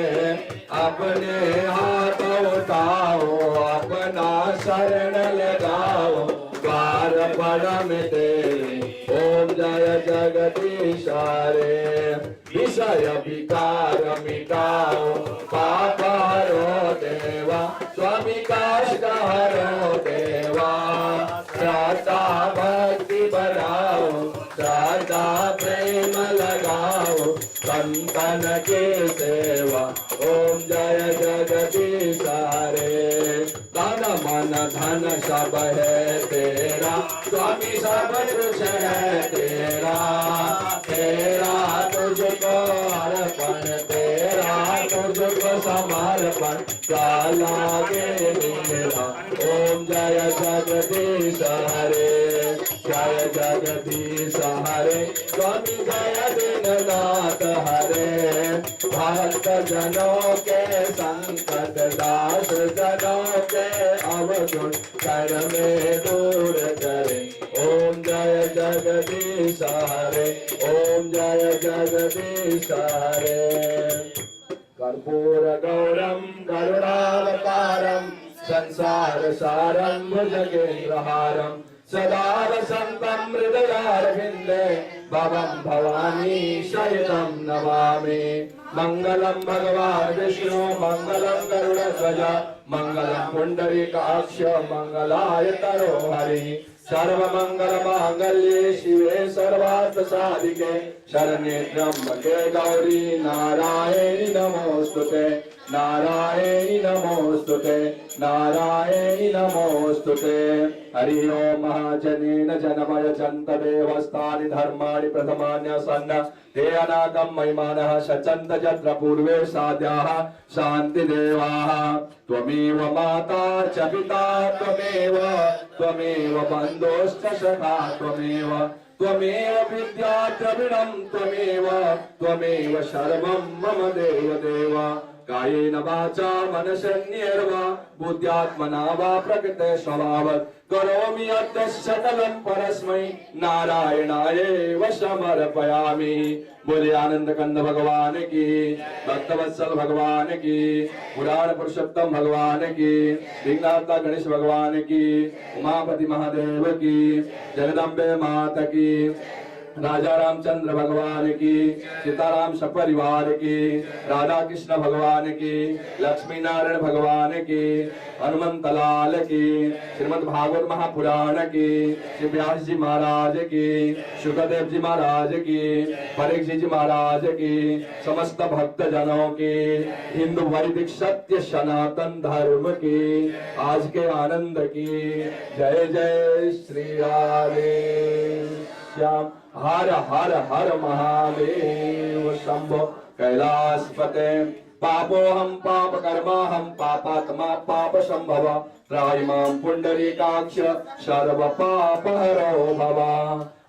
[SPEAKER 4] अपने हाथ उठाओ अपना शरण लगाओ द्वार परम तेरे। ओम जय जगदीश हरे। विषय विकार मिटाओ पाप हरो देवा स्वामी कष्ट हरो देवा। श्रद्धा भक्ति बढ़ाओ श्रद्धा प्रेम लगाओ संतन की सेवा। ओम जय जगदीश हरे। तन मन धन सब है तेरा स्वामी सब कुछ है तेरा। तेरा तुझको अर्पण तेरा तुझको समर्पण क्या लागे मेरा। ओम जय जगदीश हरे। जय जगदीश हरे स्वामी जय दीननाथ हरे। भक्त जनों के संकट दास जनों के अवगुण कर में दूर करे। ओम जय जगदीश हरे। ओम जय जगदीश हरे। कर्पूर गौरम करुणावतारम संसार सारम भुजगेन्द्रहारम सदा वसन्तं हृदयारविन्दे भवं भवानी शयनं नमामि। मंगलम भगवान विष्णु मंगलम गरुड़ध्वज मंगलम पुंडरीकाक्ष मंगलाय तनोहरि। सर्वमंगल मांगल्ये शिवे सर्वार्थ साधिके शरण्ये त्र्यंबके गौरी नारायणी नमोस्तुते नारायणी नमोस्तुते नारायणी नमोस्तुते। हरि ओम महाजनेन जनमय चंत देवस्थानि धर्माणि प्रथमान्यसन्न ते अनागम महिमानः शचन्त यत्र पूर्वे साध्याः शान्ति देवाः। त्वमेव माता च पिता त्वमेव बन्धुश्च सखा त्वमेव विद्या द्रविणं त्वमेव सर्वं मम देव। कायेन वाचा मनसेन्द्रियैर्वा बुद्ध्यात्मना वा प्रकृते स्वभावात् करोमि यद् सकलं परस्मै नारायणायैव समर्पयामि। बोले आनंद कंद भगवान की भक्तवत्सल भगवान की पुराण पुरुषोत्तम भगवान की विघ्नहर्ता गणेश भगवान की उमापति महादेव की जगदम्बे माता की राजा रामचंद्र भगवान की सीताराम सपरिवार की राधा कृष्ण भगवान की लक्ष्मी नारायण भगवान की हनुमंत लाल की श्रीमद् भागवत महापुराण की श्री व्यास जी महाराज की शुकदेव जी महाराज की परीक्षित जी महाराज की समस्त भक्त जनों की हिंदू वैदिक सत्य सनातन धर्म की आज के आनंद की जय जय श्री राधे श्याम। हर हर हर महादेव शंभो कैलासपते। पापोहम पाप कर्माहम पापात्मा पाप संभव त्राहि मां पुंडरीकाक्ष सर्व पाप हरो भव।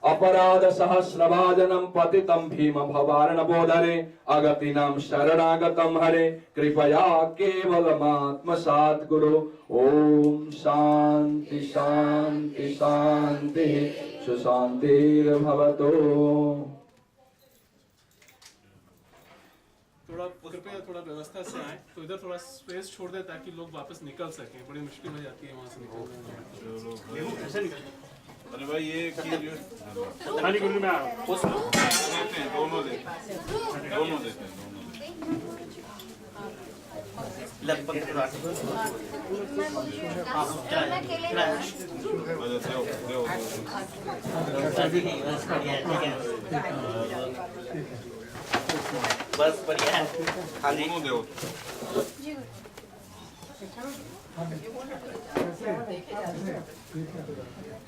[SPEAKER 4] अपराध सहस्रभाजनम पतितं भीम भवार्णवोदरे अगतिनां शरणागतं हरे कृपया केवलमात्मसात् कुरु। ओम शांति शांति शांति सुशांतिर्भवतु।
[SPEAKER 5] थोड़ा कृपया थोड़ा व्यवस्था से आए, तो इधर थोड़ा स्पेस छोड़ दे ताकि लोग वापस निकल सकें। बड़ी मुश्किल हो जाती है वहाँ से निकलना।
[SPEAKER 1] अरे भाई ये
[SPEAKER 3] खाली गुरु में आ रहा हूँ।
[SPEAKER 1] देते हैं, दोनों देते हैं।
[SPEAKER 6] लगभग बस बढ़िया। हाँ जी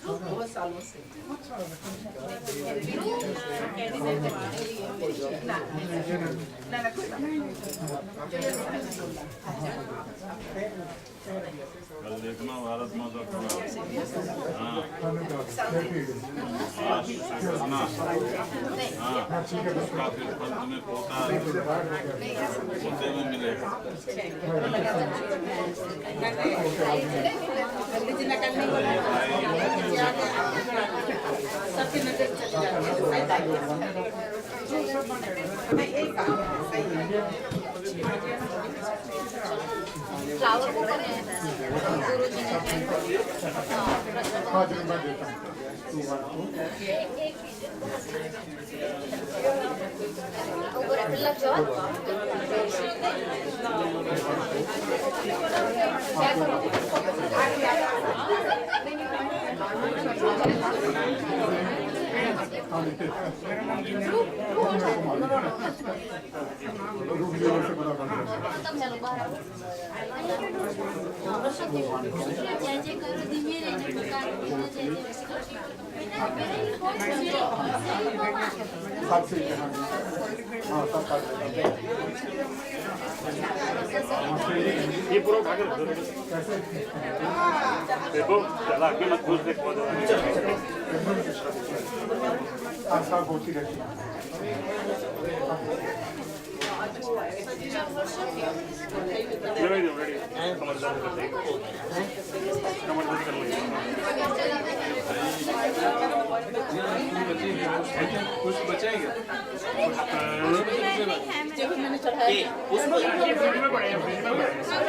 [SPEAKER 2] बहुत सालों से
[SPEAKER 1] कल देखना भारत माता का हाँ उसका फिर फल तुम्हें पोता पोते में मिलेगा।
[SPEAKER 2] सबकी नजर चली जाती
[SPEAKER 7] फ्लावर को गुरु जी ने
[SPEAKER 3] ये पूरा उठा के रख दो। देखो चला आगे मत घुस देखो।
[SPEAKER 5] कुछ बचाएगा
[SPEAKER 2] मैंने चढ़ाया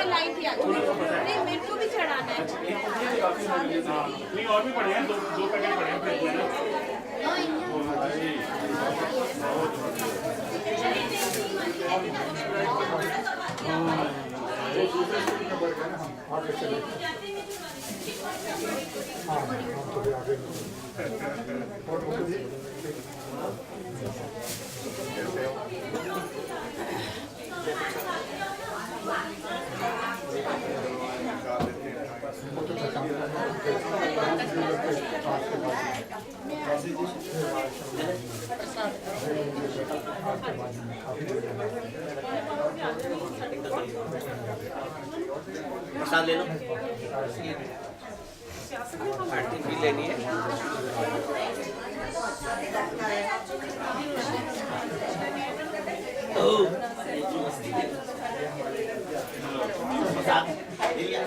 [SPEAKER 7] लाई थी आज नहीं मेरे को भी चढ़ाना है।
[SPEAKER 3] नहीं और भी पड़े हैं, दो पैकेट पड़े हैं फ्रिज में ना।
[SPEAKER 6] प्रसाद ले लो। आरती भी लेनी है। प्रसाद ले लिया।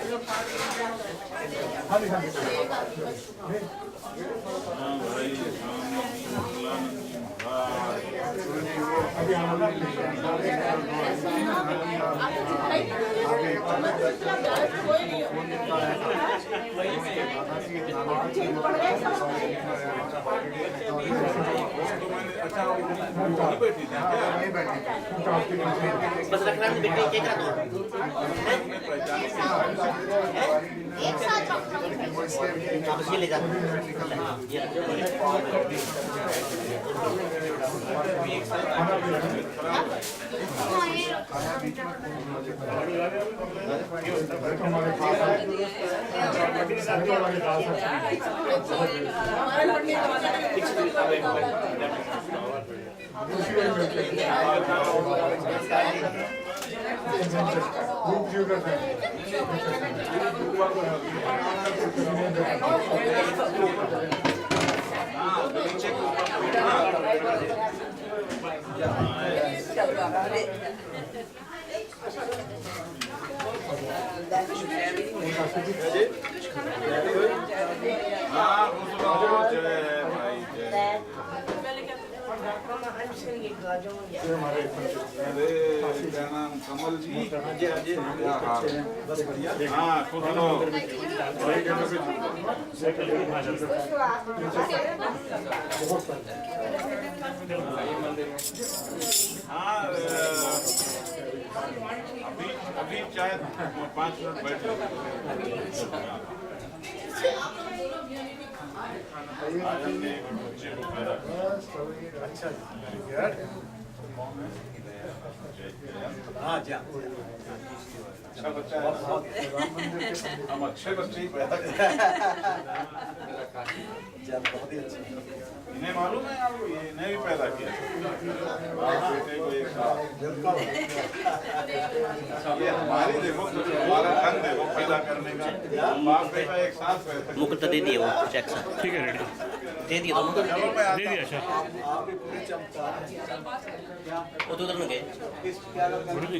[SPEAKER 6] बस रखना है बेटे, क्या करा दो
[SPEAKER 7] एक साथ रखना है।
[SPEAKER 6] बस ये ले जा।
[SPEAKER 1] हाँ खुश रहो, जय भाई जय। अरे क्या नाम कमल जी? क्या हाल है? हाँ खुश रहो। हाँ अभी अभी चाहे 5 मिनट बैठ लो। आज हमने एक बच्चे को पैदा किया। अच्छा बच्चा है। हम अच्छे बच्चे ही पैदा इन्हें मालूम है आपको, ये इन्हें भी पैदा किया बाप बेटे को एक साथ। ये हमारी देखो, हमारा ढंग देखो पैदा करने का, बाप बेटा एक साथ पैदा।
[SPEAKER 6] मुकुट दे दिए वो चेक सा
[SPEAKER 3] ठीक है रेडी
[SPEAKER 6] दे दिया तो मुकुट
[SPEAKER 1] चलो मैं
[SPEAKER 3] दे दिया अच्छा
[SPEAKER 6] वो तो उधर में गए
[SPEAKER 3] गुरु जी